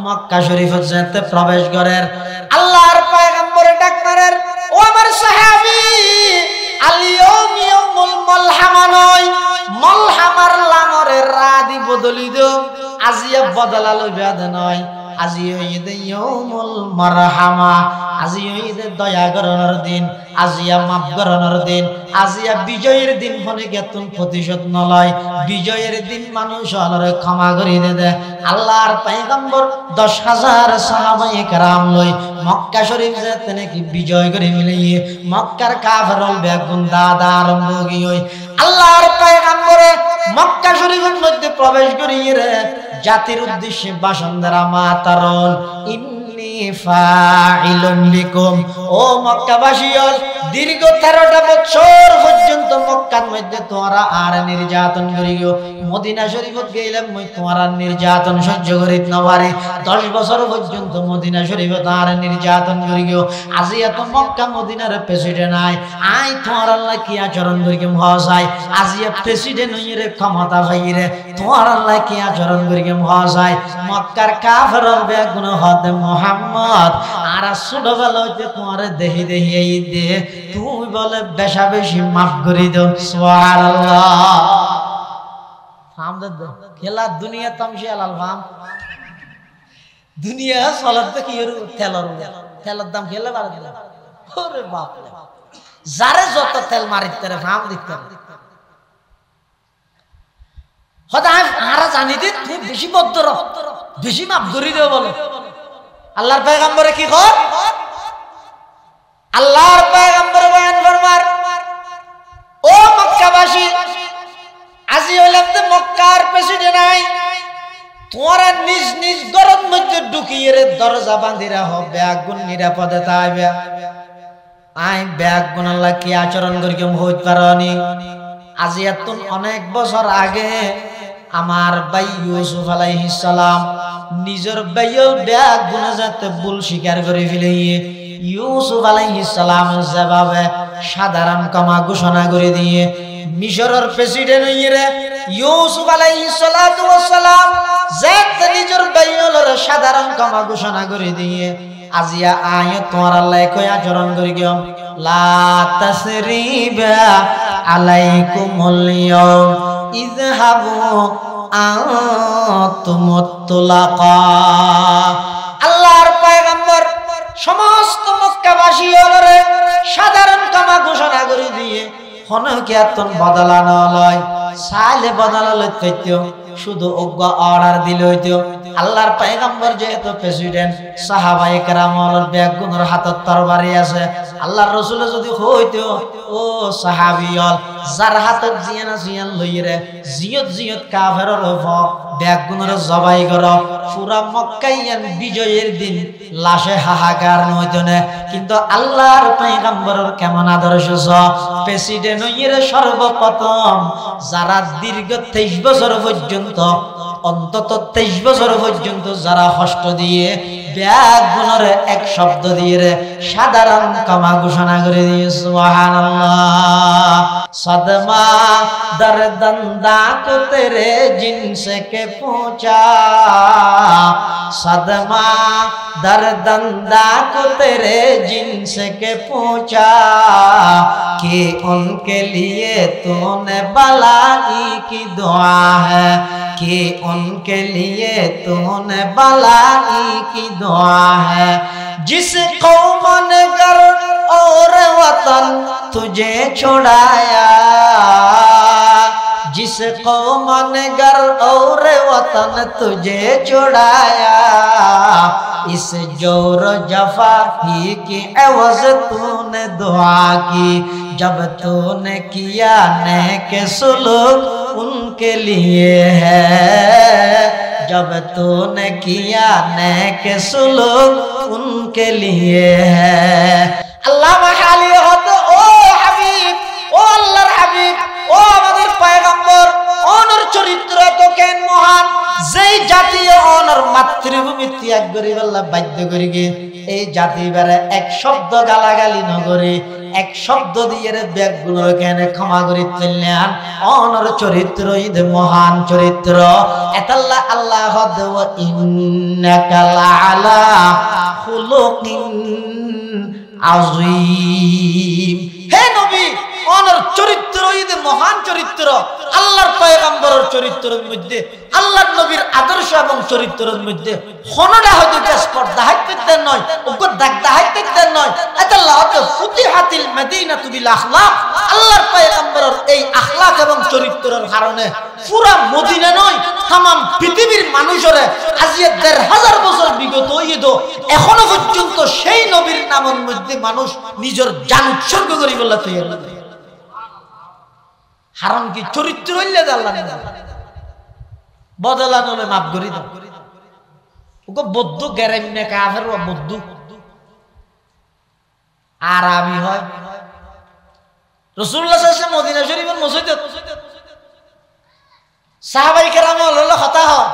মক্কা শরীফে যেতে প্রবেশ করেন আল্লাহর পয়গম্বর ডাক মারেন ও আমার সাহাবী আল ইয়াউম ইয়াউমুল মালহামা নয় মালহামার লামরের রাদি বদলি দো আজিয়া বদলা লইবা দে নয় আজি ঈদ ইয়াউমুল মারহামা আজি ঈদ দয়া করনের দিন আজিয়া মাফ করনের দিন আজিয়া বিজয়ের দিন হনে গেতুন প্রতিশোধ নলয় বিজয়ের দিন মানুষ হলরে ক্ষমা করি দে আল্লাহর পয়গম্বর 10,000 সাহাবায়ে কেরাম লই মক্কা শরীফ যেতে নাকি বিজয় করে মিলিয়ে মক্কার কাফেরল বেগুন দাদা আরম্ভ গিয়ে আল্লাহর পয়গম্বরে মক্কা শরীফের মধ্যে প্রবেশ করিয়ে রে জাতির উদ্দেশ্যে ভাষণ দ্বারা মাতারল ইন্নী ফাইলুম বিকুম ও মক্কাবাসীও দীর্ঘ 13টা বছর পর্যন্ত মক্কার মধ্যে তোমরা আর নির্যাতন করিও মদিনা শরীফত গেলাম মই তোমরা নির্যাতন সহ্য করিত না পারে 10 বছর পর্যন্ত মদিনা শরীফত আর নির্যাতন করিও আজি এত মক্কা মদিনার প্রেসিডেন্ট আই তোমরা আল্লাহ কি আচরণ করিম হসাই আজি প্রেসিডেন্ট হইরে ক্ষমতা পাইরে তোমরা আল্লাহ কি আচরণ করিম হসাই মক্কার কাফেরর বেগুন হদে মুহাম্মদ আর ছোটবেলা হইতে তোমারে দেহি দেহি এই দে তুমি বলে বেশা বেশি মাফ করে দাও সুবহানাল্লাহ ফাম দে খেলা দুনিয়া তামশি আলাল ফাম দুনিয়া চলার তো কি তেলের দাম খেলে বাড়া দিল ওরে বাপ রে যারে যত তেল মারিতে রে ফাম দিতে হদায় আরা জানি দে তুই বেশি বদ্ধর বেশি মাফ করে দাও বলে আল্লাহর পয়গম্বরে কি কর আল্লাহর পয়গম্বর বয়ান ফরমার ও মক্কাবাসী আজি হইলাম তো মক্কার প্রেসিডেন্ট তোরা নিজ নিজ ঘরের মধ্যে ঢুকিয়ে দরজা বাঁধিরা হবে আগুন নিরাপদে তাইবে আই ব্যাগ গুণ আল্লাহ কি আচরণ করি কেমন হইতে পারি আজি এত অনেক বছর আগে আমার ভাই ইউসুফ আলাইহিস সালাম নিজের ভাইয়ের ব্যাগ গুণ যাতে ভুল স্বীকার করে ফেলে ইউসুফ আলাইহিস সালাম যেভাবে সাধারণ ক্ষমা ঘোষণা করে দিয়ে মিশরের প্রেসিডেন্ট হইরে ইউসুফ আলাইহিস সালাতু ওয়াস সালাম যাতে নিজের ভাইয়ের সাধারণ ক্ষমা ঘোষণা করে দিয়ে আজিয়া আয় তোমার আল্লাহ কই আচরণ করি গম লা তাসরিবা আলাইকুমুল ইয়াউম ইযহাবু আনতুমুত তুলাকা আল্লাহর পয়গম্বর সমস্ত মক্কাবাসী হলরে সাধারণ ক্ষমা ঘোষণা করে দিয়ে হনকিয়াতন বদলানো লয় সালে বদলালো তৈত্য শুধু অজ্ঞ অর্ডার দিল হইতো আল্লাহর পয়গম্বর যেহেতু প্রেসিডেন্ট সাহাবায়ে কেরামের ব্যাগুনের হাতত তরবারি আছে আল্লাহর রাসূল যদি হইতো ও সাহাবীয়ল যার হাতত জিয়ান লইরে জিয়ত কাফেরর ব্যাগুনের জবাই কর পুরা মক্কায়ান বিজয়ের দিন লাশে হাহাকার হইতো না কিন্তু আল্লাহর পয়গম্বরের কেমন আদর্শ প্রেসিডেন্ট হইরে সর্বপ্রথম যারা দীর্ঘ 23 বছর পর্যন্ত অন্তত 23 বছর পর্যন্ত যারা কষ্ট দিয়ে ব্যাগ গুণের এক শব্দ দিয়ে সাধারণ ক্ষমা ঘোষণা করে দিয়ে সুবহানাল্লাহ সদমা দরদন্দা কো তেরে জিনসে কে পৌঁছা সদমা दर्दंदा को तेरे जिनसे के पूछा कि उनके लिए तूने भलाई की दुआ है कि उनके लिए तूने भलाई की दुआ है जिस कौम ने घर और वतन तुझे छोड़ाया जिस कौम ने घर और वतन तुझे छोड़ाया इस जोर जफा ही की एवज तूने दुआ की जब तूने किया नेक सुलूक उनके लिए है जब तूने किया नेक सुलूक उनके लिए है अल्लाह मखाली होते ओ हबीब ओ अल्लाहर हबीब ओ আমাদের পয়গম্বর ওনার চরিত্র তো কেন মহান যেই জাতি ওনার মাতৃভূমি ত্যাগ করি আল্লাহ বাধ্য করি গে এই জাতি বারে এক শব্দ গালাগালি নগরে এক শব্দ দিয়ে ব্যাগগুলো কেন ক্ষমা করে চললেন ওনার চরিত্র ঈদ মহান চরিত্র এতাল্লাহ আল্লাহ দেওয়া ইন্নাকা লাআলা খুলুকিন আযীম হে নবী ওনার চরিত্র ঈদ মহান চরিত্র আল্লাহর পয়গম্বরের চরিত্রের মধ্যে আল্লাহর নবীর আদর্শ এবং চরিত্রের মধ্যে কোনটা হয়তো স্পর্ধা হাইতে নয় ওকে দাগদা হাইতে নয় আল্লাহ তো ফুতিহাতিল মদিনাতু বিল আখলাক আল্লাহর পয়গম্বরের এই আখলাক এবং চরিত্রের কারণে পুরা মদিনা নয় तमाम পৃথিবীর মানুষের আজিয়া ১৫০০ বছর বিগত হইতো এখনো পর্যন্ত সেই নবীর নামের মধ্যে মানুষ নিজের জান উৎসর্গ করি বলা তৈরি হারাম কি চরিত্র হইলে আল্লাহ বদলানো হলে মাফ করি দাও ওকে বৌদ্ধ গ্যারেমনে কাফের ও বৌদ্ধ আরবি হয় রাসূলুল্লাহ সাল্লাল্লাহু আলাইহি ওয়াসাল্লাম মদিনা শরীফের মসজিদে সাহাবায়ে কেরাম হলো কথা হয়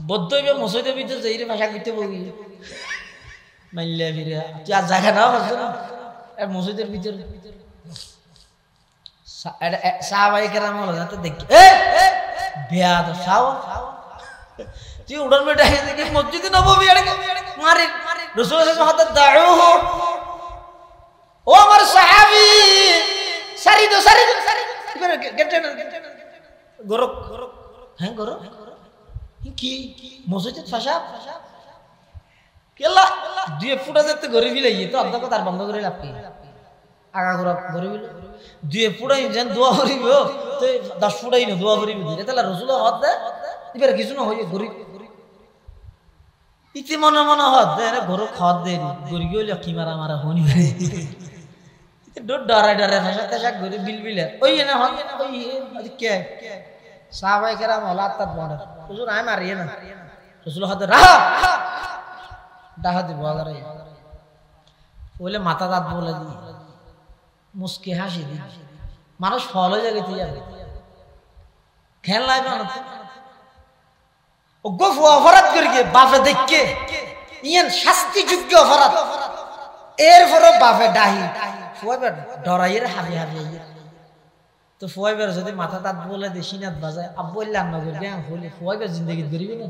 বৌদ্ধ ইবে মসজিদের ভিতরে যাইরে ভাষা কইতে বলি মাইল্লা ফিরে তুই আর জায়গা নাও আছে না এর মসজিদের ভিতরে সাহাবায়ে কেরাম হলো যাতে দেখি এ বেয়াদ সাও তুই উড়ন মে ডাকে দেখি মসজিদে নববী আড়ে মারে রাসূলুল্লাহ সাল্লাল্লাহু আলাইহি ওয়াসাল্লাম দাউহু ও আমার সাহাবী সারি দো গেটে গরক হ্যাঁ গরক কি মসজিদ ফাশা কেলা দুই ফুটা যেতে গরি বিলাই তো আধা কথা বন্ধ করে লাপি আগা গরক গরি বিল দুই ফুটাই যেন দোয়া করিব তো 10 ফুটাই না দোয়া করিব দিলে তাহলে রাসূলুল্লাহ হদ দে এবারে কিছু না হই গরি ইতি মনে মনে হদ দে গরক হদ দে গরি গইলে কি মারা মারা হনি ডর ডরে ডরে ফাশা তাশা গরি বিল বিলে ওই না হন ওই কে সাহাবায়ে কেরাম ওলাদ তাত বনে হুজুর আই মারিয়ে না রাসূল হাতে রাহা ডাহা দি বলারে বলে মাথা দাঁত বলে দি মুস্কি হাসি দি মানুষ ফলো জায়গাতে যাবে খেলনায় মানুষ ও গফ অপরাধ করে গিয়ে বাপে দেখকে ইয়ান শাস্তিযোগ্য অপরাধ এরপরও বাপে ডাহি ফুয়াইবার ডরাইয়ের হাবি হাবি তো ফুয়াইবার যদি মাথা দাঁত বলে দিয়ে সিনাত বাজায় আব্বু ইল্লাম না করবে হলে ফুয়াইবার জিন্দগি ধরবি না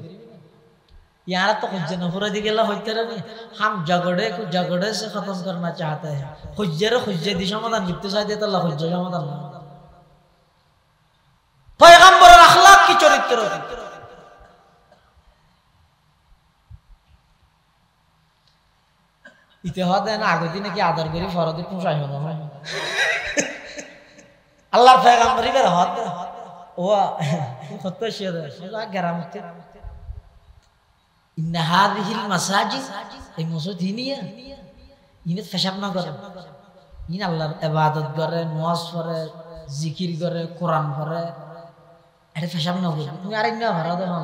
यारा तो खुज्जे न पूरा दिखेला होते रहे हम झगड़े से खत्म करना चाहते हैं खुज्जे दी समाधान जितने चाहते तो अल्लाह खुज्जे समाधान पैगंबर अखलाक की चरित्र इतिहास है ना आगे दिन की आदर करी फरदी पूछा ही ना अल्लाह पैगंबरी पर हाथ वो खुद तो शेर है गरामत ইন্না হাযিহিল মাসাজিদ এই মসজিদ হিনিয়া ইনে পেশাব না করে ইন আল্লাহর ইবাদত করে নামাজ পড়ে জিকির করে কোরআন পড়ে আরে পেশাব না করে তুমি আরেক না ভাড়া দাও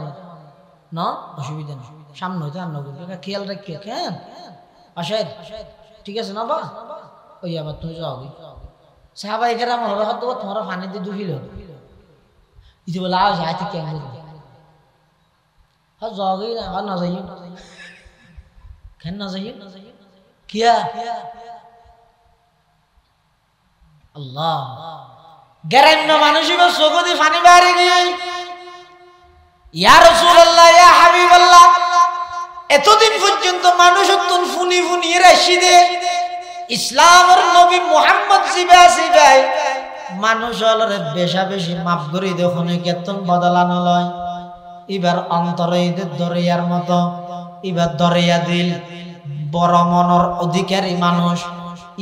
না অসুবিধা নেই সামনে হইতে আর না করবে খেয়াল রাখকে কেন আশাদ ঠিক আছে না বা ওই আবার তুমি যাও সাহাবায়ে কেরাম হলো হাত দাও তোমার পানি দিয়ে ধুইলো ইতি বলা যায় ঠিক কেন हाँ जाओगे ना हाँ ना जाइए क्या ना जाइए क्या अल्लाह गरम न मानुषी में सोगोदी फानी बारे गई या रसूल अल्लाह या हबीब अल्लाह এতো দিন পর্যন্ত মানুষ তুন ফুনি ফুনি রাশিদে ইসলাম আর নবী মুহাম্মদ জিবাই মানুষ হলরে বেশা বেশি মাফ করে দেখনে কেতন বদলানো লয় এবার অন্তরে দরিয়ার মতো এবার দরিয়া দিল বড় মনের অধিকারী মানুষ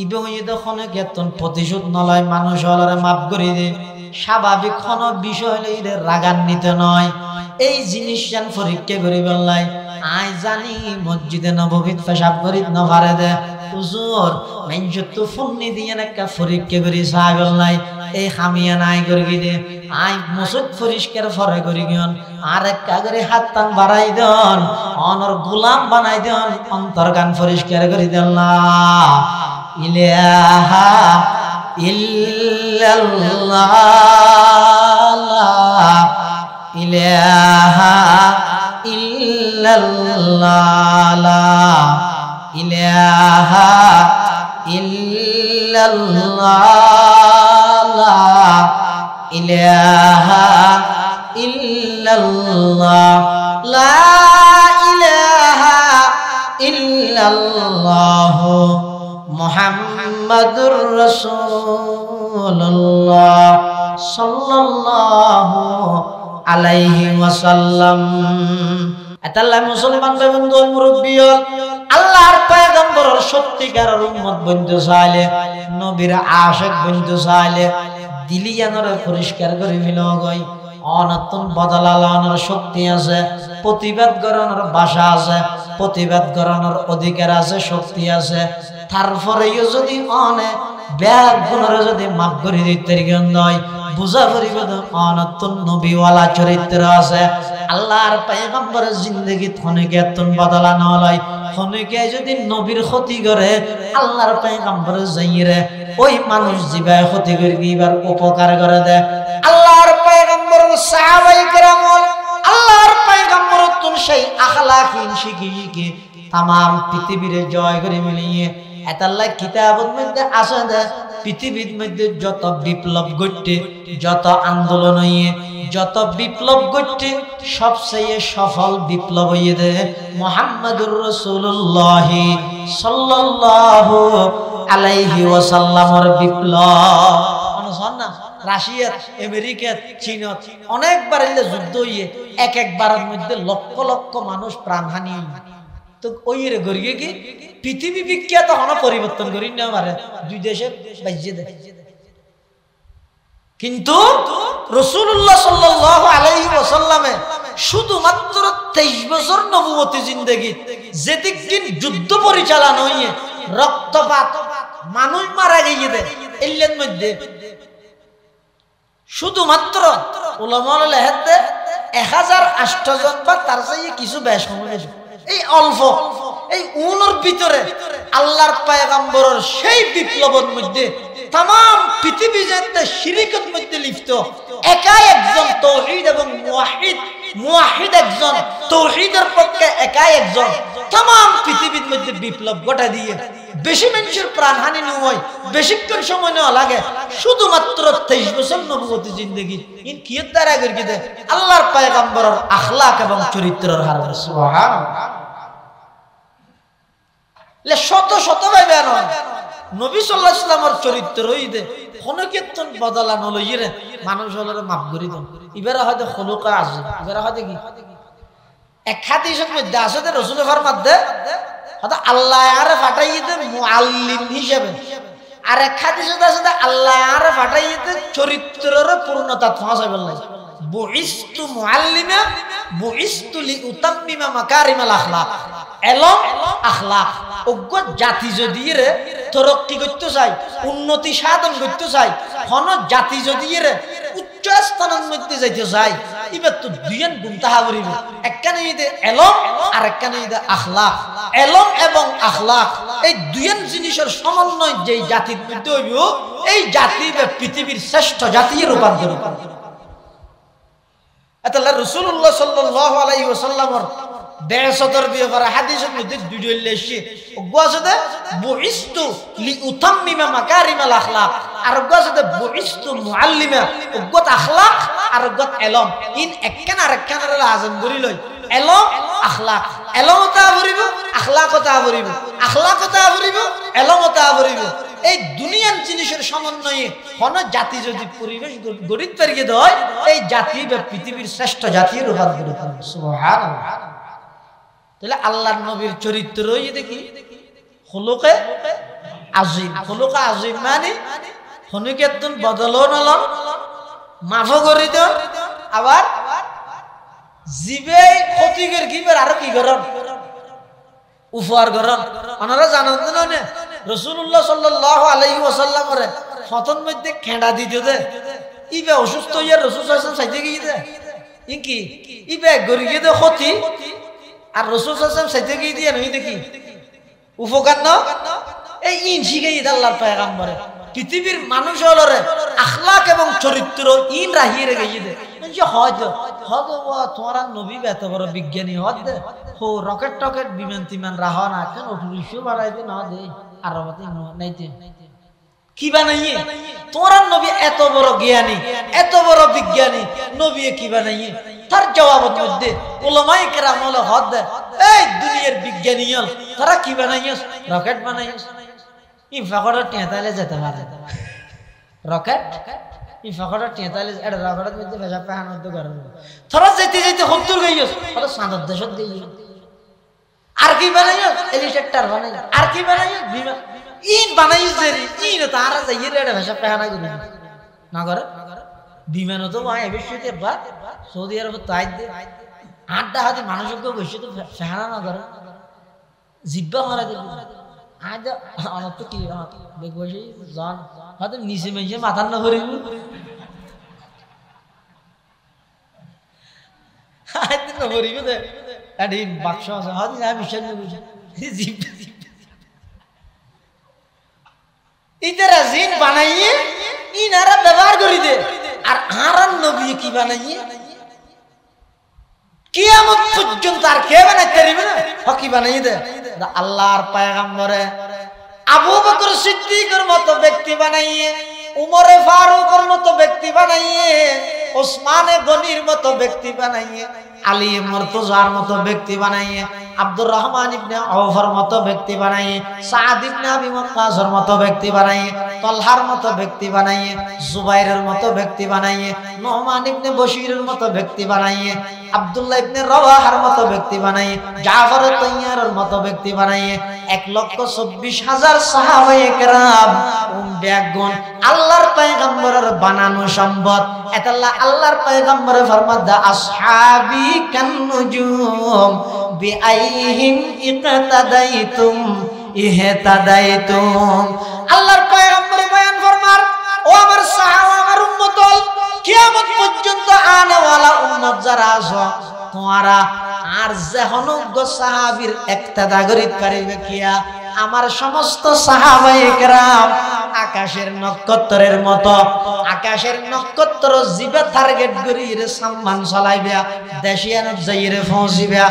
এবং দেখনে কেতন প্রতিশোধ নলয় মানুষ হলরে মাফ করে দে স্বাভাবিক কোন বিষয় হলে এদের রাগান্বিত নয় এই জিনিস জান পরীক্ষা করে বললাই আই জানি মসজিদে নববীত পেশাব করি না পারে দে হুজুর মানুষ তো ফুন্নি দিয়ে একটা পরীক্ষা করে সাহেব নাই এই খামিয়া নাই করে দে আই মসজিদ পরিষ্কার ফরে করি গিয়ন আর এক কাগরে হাত টান বাড়াই দেন অনর গোলাম বানাই দেন অন্তর গান পরিষ্কার করে দেন না ইলাহা ইল্লাল্লাহ ইলাহা ইল্লাল্লাহ ইলাহা ইল্লাল্লাহ ইলাহা ইল্লাল্লাহ লা ইলাহা ইল্লাল্লাহ মুহাম্মাদুর রাসূলুল্লাহ সাল্লাল্লাহু আলাইহি ওয়াসাল্লাম আতাল্লাহ মুসলমান বন্ধু মুরব্বী আল্লাহর পয়গম্বরের সত্যিকারের উম্মত বন্ধু চাইলে নবীর আশিক বন্ধু চাইলে দিলিয়ানরে পরিষ্কার করে মিল গই অনতন বদলানোর শক্তি আছে প্রতিবাদ করানোর ভাষা আছে প্রতিবাদ করানোর অধিকার আছে শক্তি আছে তারপরেও যদি অনে ব্যাগ গুণরে যদি মাফ করে দিতে নয় বুঝা পড়িব অনতন নবীওয়ালা চরিত্র আছে আল্লাহর পয়গম্বরের জিন্দেগি খনিকে এতন বদলানো হয় খনিকে যদি নবীর ক্ষতি করে আল্লাহর পয়গম্বরের যাইরে ওই মানুষ জীবায় ক্ষতি করে দিবার উপকার করে দেয় আল্লাহর পয়গম্বরের সাহাবায়ে কেরাম আল্লাহর পয়গম্বরের তুন সেই আখলাকিন শিখি তাম পৃথিবীর জয় করে মিলিয়ে এতাল্লাহ কিতাবের মধ্যে আছে যে পৃথিবীর মধ্যে যত বিপ্লব ঘটে যত আন্দোলন হইয়ে যত বিপ্লব ঘটে সবচেয়ে সফল বিপ্লব হইয়ে দে মুহাম্মদুর রাসূলুল্লাহ সাল্লাল্লাহু আলাইহি ওয়াসাল্লামের বিপ্লব অনুসরণ না রাশিয়া আমেরিকা চীন অনেকবার এলে যুদ্ধ হইয়ে এক একবারের মধ্যে লক্ষ লক্ষ মানুষ প্রাণহানি তো ওই রে গরিয়ে কি পৃথিবী বিখ্যাত হন পরিবর্তন করি না পারে দুই দেশে বাজিয়ে দেয় কিন্তু রাসূলুল্লাহ সাল্লাল্লাহু আলাইহি ওয়াসাল্লামে শুধুমাত্র 23 বছর নবুয়তি জিন্দেগি যেদিন যুদ্ধ পরিচালনা হইয়ে রক্তপাত মানুষ মারা গিয়ে দেয় এলের মধ্যে শুধুমাত্র উলামায়ে লেহেতে 1008 জন বা তার চেয়ে কিছু বেশ সময় এই অল্প এই উনোর ভিতরে আল্লাহর পয়গম্বরের সেই বিপ্লবের মধ্যে তাম পৃথিবী যেতে শিরকের মধ্যে লিপ্ত একা একজন তাওহীদ এবং মুওয়াহিদ একজন তাওহীদের পক্ষে একা একজন তাম পৃথিবীর মধ্যে বিপ্লব ঘটা দিয়ে বেশি মানুষের প্রাণহানি নয় বেশিক্ষণ সময় নেওয়া লাগে শুধুমাত্র 23 বছর নবুয়তি জিন্দেগি ইন কি দ্বারা করে দে আল্লাহর পয়গম্বরের আখলাক এবং চরিত্রের হার সুবহানাল্লাহ লে শত শত ভাবে নয় নবী সাল্লাল্লাহু আলাইহি ওয়াসাল্লামের চরিত্র হইতে কোন কীর্তন বদলানো লইরে মানুষ হলরে মাফ করি দাও ইবারে হয়তো খুলুকা আছে ইবারে হয়তো কি এক হাদিসের মধ্যে আছে যে রাসূল ফরমাতে হয়তো আল্লাহ আরে ফাটাইতে মুআল্লিম হিসেবে আর এক হাদিসে আছে যে আল্লাহ আরে ফাটাইতে চরিত্রের পূর্ণতা পৌঁছায় বললেন বুইস্তু মুআল্লিমা বুইস্তু লিউতাম্মিমা মাকারিমাল আখলাক এলম আখলাক অজ্ঞ জাতি যদি রে তরক্কি করতে চাই উন্নতি সাধন করতে চাই কোন জাতি যদি রে উচ্চ স্থানের মধ্যে যাইতে চাই এবার তো দুইজন গুণ তাহা করিবে একখানে ইদে এলম আর একখানে ইদে আখলাক এলম এবং আখলাক এই দুইজন জিনিসের সমন্বয় যে জাতির মধ্যে হইব এই জাতি পৃথিবীর শ্রেষ্ঠ জাতির রূপান্তর আল্লাহ রাসূলুল্লাহ সাল্লাল্লাহু আলাইহি ওয়াসাল্লামের বেশতর ব্যাপারে হাদিসের মধ্যে দুইটা লেখছে ওগাছতে বুইস্তু লিউতাম্মিমা মাকারিমাল আখলাক আর ওগাছতে বুইস্তু মুআল্লিমা ওগত আখলাক আর ওগত ইলম ইন একখান আর একখানের আজম করি লই ইলম আখলাক ইলমতা ভরিব আখলাকতা ভরিব আখলাকতা ভরিব ইলমতা ভরিব এই দুনিয়ার জিনিসের সমন্বয়ে কোন জাতি যদি পরিবেশ গড়িত পারিয়ে দেয় এই জাতি বা পৃথিবীর শ্রেষ্ঠ জাতির রূপান্তর হবে সুবহানাল্লাহ তাহলে আল্লাহর নবীর চরিত্রই দেখি খুলুকে আজিম খুলুকে আজিম মানে হনুকেতন বদলও নলন মাফ করে দেন আবার জীবে ক্ষতিকর কিবার আর কি করেন উপহার করেন ওনারা জানেন না রাসূলুল্লাহ সাল্লাল্লাহু আলাইহি ওয়াসাল্লামের ফতন মধ্যে খেঁড়া দিত দে ইবে অসুস্থ হইয়া রাসূল সাল্লাল্লাহু আলাইহি ওয়াসাল্লাম চাইতে গিয়ে ইনকি ইবে গরি গিয়ে দে ক্ষতি আর রাসূল সাল্লাল্লাহু আলাইহি ওয়াসাল্লাম চাইতে গিয়ে দিয়ে নই দেখি উপকার না এই ইন শিখাই আল্লাহর পয়গম্বরে পৃথিবীর মানুষ হলরে আখলাক এবং চরিত্র ইন রাহিয়ে গিয়ে দে যে হয়তো হয়তো তোমার নবী এত বড় বিজ্ঞানী হদ দে হো রকেট টকেট বিমান তিমান রাহ না কেন টুরিস্টও বাড়াই দে না দে আর নাইতে কি বানাইয়ে তোমার নবী এত বড় জ্ঞানী এত বড় বিজ্ঞানী নবী কি বানাইয়ে তার জবাবের মধ্যে উলামায়ে কেরাম হলো হদ দে এই দুনিয়ার বিজ্ঞানী হল তারা কি বানাইয়ে রকেট বানাইয়ে ই ফাকড়া টেঁতালে যেতে পারে রকেট ই ফাকড়া টেঁতালে এটা রকেটের মধ্যে ভেজা পাহান মধ্যে করে তারা যেতে যেতে হত্তর গইয়স তারা সাঁতার দেশত গইয়স আর কি বানাইয়স হেলিকপ্টার বানাইয়স আর কি বানাইয়স বিমান ইন বানাইয়স যে ইন তারা যাইয়ে রে ভেজা পাহানা করে না করে বিমান তো ভাই এবিসিতে বা সৌদি আরব তাই দে আড্ডা হাতে মানুষকে বসে তো পাহানা না করে জিব্বা মারা দিল আজ অনেক তো কি দেখবো সেই জন হয়তো নিচে মেঝে মাথার না ভরিব না ভরিব দে বাক্স আছে হয়তো না মিশন ইতারা জিন বানাইয়ে ইনারা ব্যবহার করি দে আর আরান নবী কি বানাইয়ে কিয়ামত পর্যন্ত আর কে বানাইতে পারবে না হকি বানাইয়ে দে আল্লাহর পয়গম্বরে আবু বকর সিদ্দিকের মতো ব্যক্তি বানাইয়ে উমরে ফারুকের মতো ব্যক্তি বানাইয়ে ওসমানে গনির মতো ব্যক্তি বানাইয়ে আলী মুর্তজার মতো ব্যক্তি বানাইয়ে আব্দুর রহমান ইবনে আওফের মতো ব্যক্তি বানাইয়ে সাদ ইবনে আবি ওয়াক্কাসের মতো ব্যক্তি বানাইয়ে তলহার মতো ব্যক্তি বানাইয়ে জুবাইরের মতো ব্যক্তি বানাইয়ে নোমান ইবনে বশিরের মতো ব্যক্তি বানাইয়ে আব্দুল্লাহ ইবনে রাওয়াহার মতো ব্যক্তি বানাইয়ে জাফর তাইয়ারের মতো ব্যক্তি বানাইয়ে 1,24,000 সাহাবায়ে কেরাম ব্যাগুন আল্লাহর পয়গম্বরের বানানো সম্পদ এতাল্লাহ আল্লাহর পয়গম্বরে ফরমাদা আসহাবি কান নুজুম বিআইহিম ইকতাদাইতুম ইহতাদাইতুম আল্লাহর পয়গম্বর বয়ান ফরমার ও আমার সাহাবা আমার উম্মত কিয়ামত পর্যন্ত আনেওয়ালা উম্মত যারা আছো তোমরা আর যেহনজ্ঞ সাহাবীর ইক্তেদা করিতে পারিবে কিয়া আমার সমস্ত সাহাবায়ে কেরাম আকাশের নক্ষত্রের মতো আকাশের নক্ষত্র জিবে টার্গেট করিরে সম্মান চলাইবা দেশিয়ানত যাইরে পৌঁছিবা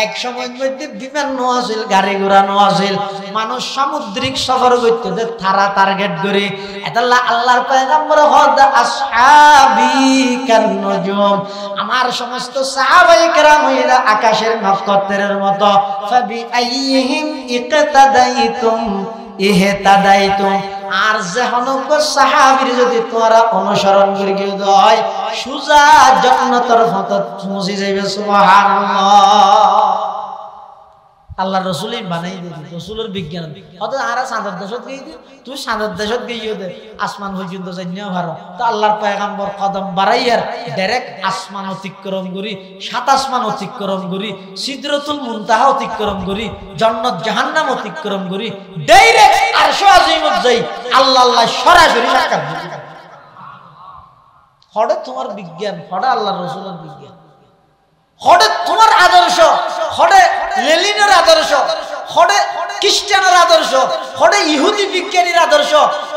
এক সময়ের মধ্যে বিমান নো আছিল গাড়ি ঘোড়া নো আছিল মানুষ সামুদ্রিক সফর করতে তারা টার্গেট করে এতাল্লাহ আল্লাহর পয়গম্বর হদ আসহাবি কান নুজুম আমার সমস্ত সাহাবায়ে কেরাম হইরা আকাশের নক্ষত্রের মতো ফাবি আইহিম ইকতাদাইতুম ইহতাদাইতুম আর যেহনজ্ঞ সাহাবীর যদি তোমরা অনুসরণ করি হয় সুজা জান্নাতের পথে পৌঁছে যাবে সুবহানাল্লাহ আল্লাহ রাসূলই বানাই দিয়েছে রাসূলের বিজ্ঞান অথচ আরা সাদাত দেশত গই দি তুই সাদাত দেশত গইও দে আসমান পর্যন্ত যাইনিও ভালো তো আল্লাহর পয়গম্বর কদম বাড়াইয়ার ডাইরেক্ট আসমান অতিক্রম করি সাত আসমান অতিক্রম করি সিদরাতুল মুনতাহা অতিক্রম করি জান্নাত জাহান্নাম অতিক্রম করি ডাইরেক্ট আরশ আজিমত যাই আল্লাহ সরাসরি সাক্ষাৎ দিই হঠাৎ তোমার বিজ্ঞান হঠাৎ আল্লাহর রাসূলের বিজ্ঞান হঠাৎ তোমার আদর্শ হঠাৎ লেনিনের আদর্শ হঠাৎ খ্রিস্টানের আদর্শ হঠাৎ ইহুদি বিজ্ঞানীর আদর্শ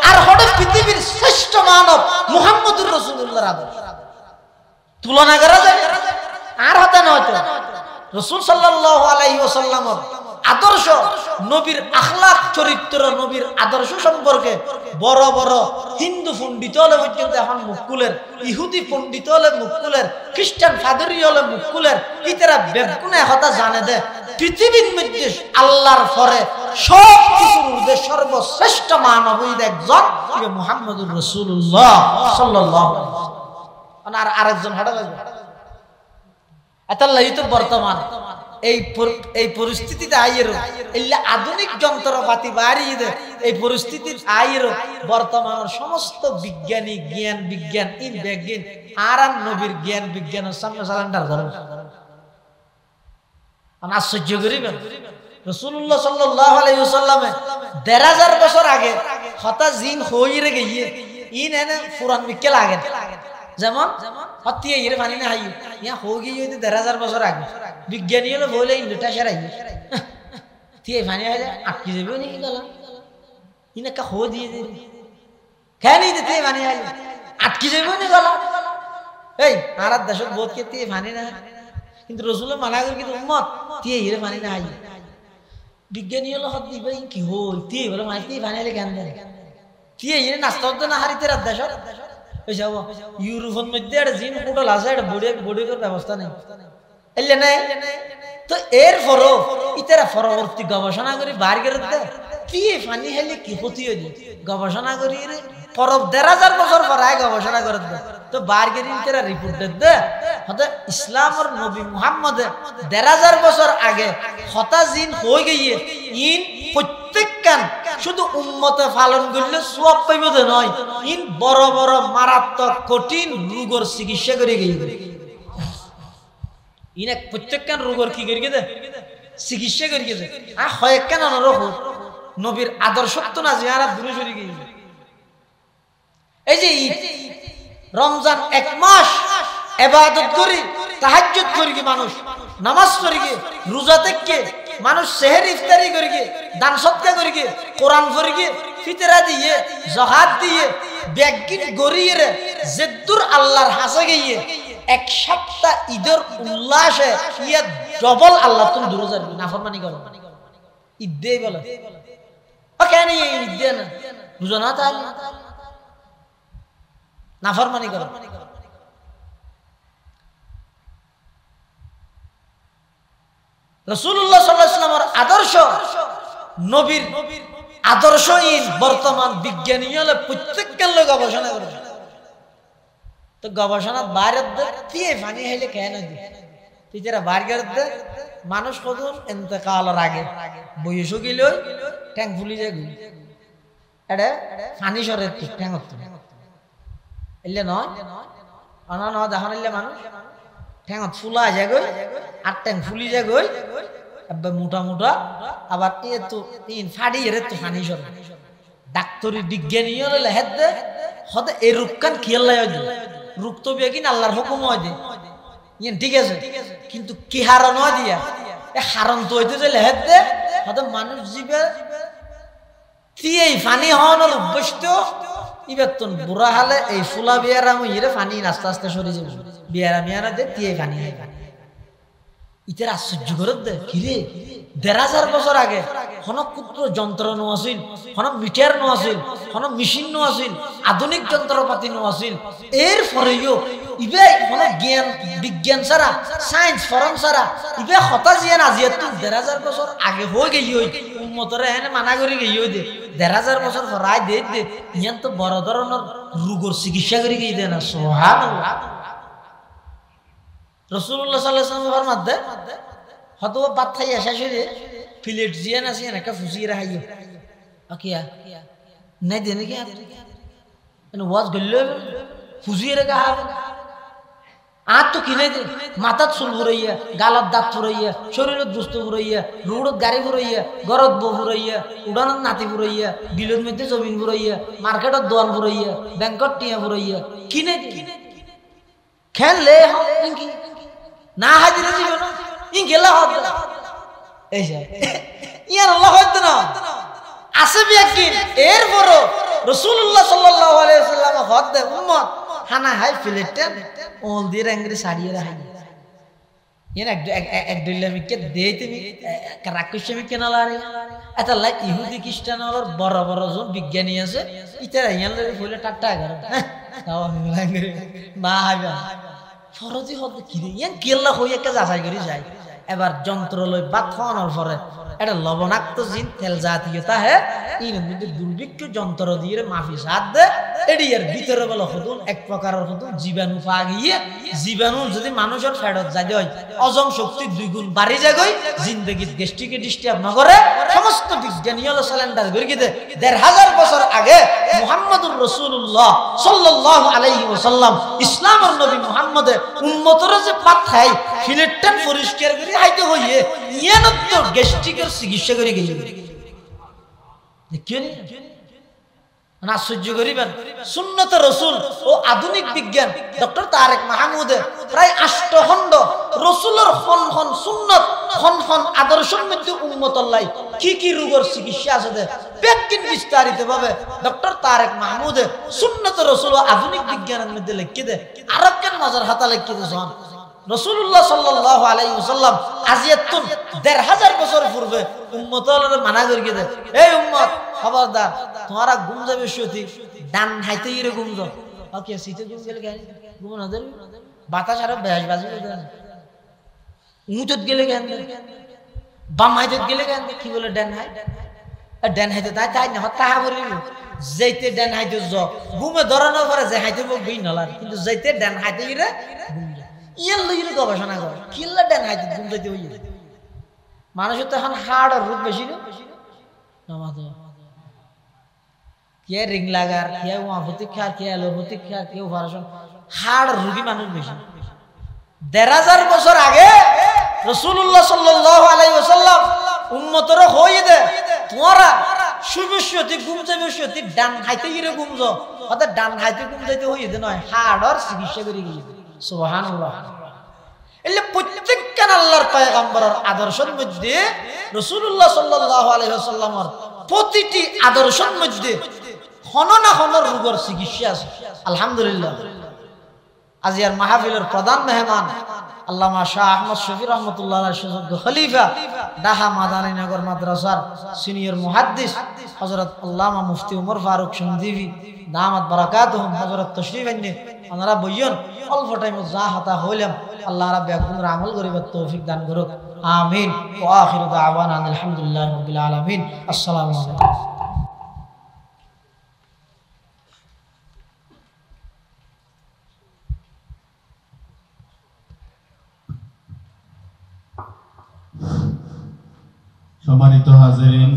আর হঠাৎ পৃথিবীর শ্রেষ্ঠ মানব মুহাম্মদুর রাসূলুল্লাহর আদর্শ তুলনা করা যায় আর হতে না হতো রাসূল সাল্লাল্লাহু আলাইহি ওয়াসাল্লামের আদর্শ নবীর আখলাক চরিত্র নবীর আদর্শ সম্পর্কে বড় বড় হিন্দু পণ্ডিত হলে পর্যন্ত এখন মুকুলের ইহুদি পণ্ডিত হলে মুকুলের খ্রিস্টান ফাদরি হলে মুকুলের ইতারা বেগুনে কথা জানে দে পৃথিবীর মধ্যে আল্লাহর পরে সব কিছুর ঊর্ধ্বে সর্বশ্রেষ্ঠ মানব একজন মুহাম্মদুর রাসূলুল্লাহ সাল্লাল্লাহু আলাইহি ওয়াসাল্লাম আর আরেকজন হঠাৎ এতাল্লাহি তো বর্তমান এই পরিস্থিতিতে আইয়ের আধুনিক যন্ত্রপাতি বাড়িয়ে দে এই পরিস্থিতি আইয়ের বর্তমানের সমস্ত বিজ্ঞানী জ্ঞান বিজ্ঞান ইন বিজ্ঞান আর নবীর জ্ঞান বিজ্ঞানের সামনে সালান্ডার ধরুন আশ্চর্য করিবেন রাসূলুল্লাহ সাল্লাল্লাহু আলাইহি ওয়াসাল্লামে ১৫০০ বছর আগে হতা জিন হইরে গিয়ে ইন এনে পুরান মিক্কে লাগে যেমন হত্যি এর পানি না হাই ইয়া হো গিয়ে ১৫০০ বছর আগে বিজ্ঞানী হলো বলে ইন্ডটা সেরাই tie পানি হলে আটকে যাবে নাকি গলা ইনা কা হো দিয়ে দে কেন এই tie পানি হলে আটকে যাবে নাকি গলা এই আর দেশত বহুত কে tie পানি না কিন্তু রাসূল মানা করে কিন্তু উম্মত tie এর পানি না হাই বিজ্ঞানী হলো হদ দিবে কি হল tie বলে মানে tie পানি হলে কেন দেয় tie এর নাস্তা হতে না হারিতে রাত দেশত ইউরোপের মধ্যে একটা জিন হোটেল আছে একটা বডি করার ব্যবস্থা নেই এলে নাই তো এর পরও ইতারা পরবর্তী গবেষণা করে বাইর করে দেয় কি পানি হলে কি ক্ষতি হয়ে গবেষণা করি পর ১৫০০ বছর পর আয় গবেষণা করে দেয় তো বাইর করে ইতারা রিপোর্ট দেয় হতে ইসলামের নবী মুহাম্মদে ১৫০০ বছর আগে হতা জিন হয়ে গিয়ে ইন প্রত্যেকখান শুধু উম্মতে পালন করলে সওয়াব পাইবে তো নয় ইন বড় বড় মারাত্মক কঠিন রোগের চিকিৎসা করে গিয়ে ইন এক প্রত্যেকখান রোগের কি করে গিয়ে চিকিৎসা করে গিয়ে আর হয় কেন রোগ নবীর আদর্শ তো না জিয়ারা দূরে সরে গিয়ে এই যে রমজান ১ মাস ইবাদত করি তাহাজ্জুদ করি কি মানুষ নামাজ পড়ি কি রোজা থেকে মানুষ সেহর ইফতারি করি কি দান সদকা করি কি কোরআন পড়ি কি ফিতরা দিয়ে যাকাত দিয়ে ব্যাগিন গরিয়ে জেদ্দুর আল্লাহর হাসে গিয়ে এক সপ্তাহ ঈদের উল্লাসে ইয়া ডবল আল্লাহ তুমি দূরে যাবে নাফরমানি করো ঈদ দেই বলে ও কেন ঈদ দেন না রোজা না তাহলে নাফরমানি করো রাসূলুল্লাহ সাল্লাল্লাহু আলাইহি ওয়াসাল্লামের আদর্শ নবীর আদর্শহীন বর্তমান বিজ্ঞানী হলে প্রত্যেকটা লোক গবেষণা করে তো গবেষণা বাইরে দিয়ে পানি হইলে কেন দিয়ে তুই যারা বাইরে মানুষ কখন ইন্তেকালের আগে বয়স গেল ট্যাঙ্ক ফুলি যায় এটা পানি সরে ট্যাঙ্ক এলে নয় অনা ন দেখা নিলে মানুষ ঠ্যাঙত ফুলা যায় গই আর ট্যাং ফুলি যায় গই একবার মোটা মোটা আবার এ তো ফাড়ি এর তো ফানি সর ডাক্তারি বিজ্ঞানী হলে হেদ দে হতে এই রূপকান খেয়াল লাগে রুক্ত বিয়ে কিনা আল্লাহর হুকুম হয় দে ঠিক আছে কিন্তু কি হারণ হয় দিয়া এ হারণ তো হইতে যে লেহের দে হয়তো মানুষ জীবে এই ফানি হওয়ানোর অভ্যস্ত এবার তো বুড়া হালে এই ফুলা বিয়ারা ইরে ফানি আস্তে আস্তে সরে যাবে বিয়ারা মিয়ারা দে দিয়ে ফানি ইতার আশ্চর্য করে দে কিরে ১,৫০০ বছর আগে হন ক্ষুদ্র যন্ত্র নো আছিল হন মিটার নো আছিল হন মেশিন নো আছিল আধুনিক যন্ত্রপাতি নো আছিল এর পরেও ইবে হন জ্ঞান বিজ্ঞান ছাড়া সায়েন্স ফরম ছাড়া ইবে হতা জিয়ান আজিয়া তো ১,৫০০ বছর আগে হয়ে গেই হই উম্মতরে এনে মানা করে গেই হই দে ১,৫০০ বছর রায় দে দে ইয়ান তো বড় ধরনের রোগের চিকিৎসা করে গেই দে না সুবহানাল্লাহ রাসূলুল্লাহ সাল্লাল্লাহু আলাইহি ওয়াসাল্লাম ফরমাতে হয়তো বাত খাই শেষ হয়ে প্লেট জিয়ান আছে একটা ফুসিয়ে রাখাইও আকিয়া নাই দেনে কি আপনি ওয়াজ গল্লে ফুসিয়ে রাখা আত তো কিনে দে মাথাত চুল ফুরাইয়া গালত দাঁত ফুরাইয়া শরীরত বস্তু ফুরাইয়া রোডত গাড়ি ফুরাইয়া ঘরত বউ ফুরাইয়া উড়ানত নাতি ফুরাইয়া বিলের মধ্যে জমিন ফুরাইয়া মার্কেটত দোয়ান ফুরাইয়া ব্যাংকত টিয়া ফুরাইয়া কিনে দে খেললে না হাজিরা দিবে না ই গেলা হদ এই যে ইয়ার আল্লাহ হদ না আছে বিয়াকিন এরপরও রাসূলুল্লাহ সাল্লাল্লাহু আলাইহি ওয়াসাল্লাম হদ দে উম্মত খানা হাই প্লেটে ওল দিয়ে রঙের সাড়িয়ে রাখি ইয়ার এক দুইলামিকে দেই তুমি রাক্ষসমি কেনালারে এটা লাই ইহুদি খ্রিস্টানর বড় বড় জন বিজ্ঞানী আছে ইতারা ইয়ার লগে ফলে টাটা করে তাও আমি লাগে না হাইবা ফরজি হদ কি রে ইয়ান কেল্লা হই একটা যাচাই করে যায় এবার যন্ত্র লই বাত খাওয়ানোর পরে এটা লবণাক্ত জিন তেল জাতীয়তা হে এর মধ্যে দুর্ভিক্ষ যন্ত্র দিয়ে মাফি সাথ দে এডি এর ভিতরে বলে হদুন এক প্রকারের হদুন জীবাণু পা গিয়ে জীবাণু যদি মানুষের ফেরত যায় হয় অজম শক্তি 2 গুণ বাড়ি যায় জিন্দেগির গ্যাস্ট্রিকে ডিস্টার্ব না করে সমস্ত বিজ্ঞানী হলো সিলিন্ডার করে গিয়ে ১,৫০০ বছর আগে মুহাম্মদুর রাসূলুল্লাহ সাল্লাল্লাহু আলাইহি ওয়াসাল্লাম ইসলামের নবী মুহাম্মদে উম্মতরে যে পাত খাই ফিলেটন পরিষ্কার করে হাইতে হইয়ে ইয়ানত তো গ্যাস্ট্রিকের চিকিৎসা করে গেল দেখিও না আশ্চর্য করিবেন সুন্নত রাসূল ও আধুনিক বিজ্ঞান ডক্টর তারেক মাহমুদের প্রায় 8 খণ্ড রাসূলের খন সুন্নত খন আদর্শের মধ্যে উম্মতল্লাই কি রোগের চিকিৎসা আছে দে ব্যাখ্যান বিস্তারিত ভাবে ডক্টর তারেক মাহমুদে সুন্নত রাসূল ও আধুনিক বিজ্ঞানের মধ্যে লিখে দে আরকেন নজর হাতা লিখে দে জন রাসূলুল্লাহ সাল্লাল্লাহু আলাইহি ওয়াসাল্লাম আজিয়াতুন ১,৫০০ বছর পূর্বে উম্মতরে মানা করে দে এই উম্মত খবরদার তোমারা ঘুম যাবে শুতি ডান হাইতে ইরে ঘুম যাও ওকে সিতে ঘুম গেলে কেন ঘুম না দেন বাতাস আর বেশ বাজি দেন উঁচত গেলে কেন বাম হাইতে গেলে কেন কি বলে ডান হাইতে তাই না তাহা বলি যাইতে ডান হাইতে জ ঘুমে ধরানোর পরে যে হাইতে বই নলার কিন্তু যাইতে ডান হাইতে ইরে ঘুম ইয়ার লইলে গবেষণা করে কিল্লা ডান হাইতে ঘুম যাইতে হইয়ে মানুষের তো এখন হাড় আর রোগ বেশি না কে রিং লাগার কে ওয়া প্রতীক্ষার কে আলো প্রতীক্ষার কেউ ভাষণ হাড় রোগী মানুষ বেশি ১,৫০০ বছর আগে রাসূলুল্লাহ সাল্লাল্লাহু আলাইহি ওয়াসাল্লাম উম্মতরে হইয়ে দে তোমরা সুবস্যতি ঘুম যাবে ডান হাইতে গিয়ে ঘুম যাও অর্থাৎ ডান হাইতে ঘুম যাইতে হইয়ে দে নয় হাড়র চিকিৎসা করে গিয়ে সুবহানাল্লাহ এলে প্রত্যেকটা আল্লাহর পয়গম্বরের আদর্শের মধ্যে রাসূলুল্লাহ সাল্লাল্লাহু আলাইহি ওয়াসাল্লামের প্রতিটি আদর্শের মধ্যে হন না হনর রোগের চিকিৎসা আছে আলহামদুলিল্লাহ আজিয়ার মাহফিলের প্রধান মেহমান আল্লামা শাহ আহমদ শফি রহমতুল্লাহ আলাইহি সুযোগ্য খলিফা ঢাকা মাদানীনগর মাদ্রাসার সিনিয়র মুহাদ্দিস হযরত আল্লামা মুফতি ওমর ফারুক সন্দীপি দামাত বারাকাতুহুম হযরত তশরিফ আননি ওনারা বইয়ন অল্প টাইমে যা হতা হইলাম আল্লাহ রাব্বি আকুমর আমল করিবার তৌফিক দান করুক আমিন ওয়া আখিরু দাওয়ানা আলহামদুলিল্লাহি রাব্বিল আলামিন আসসালামু আলাইকুম সম্মানিত হাজিরিন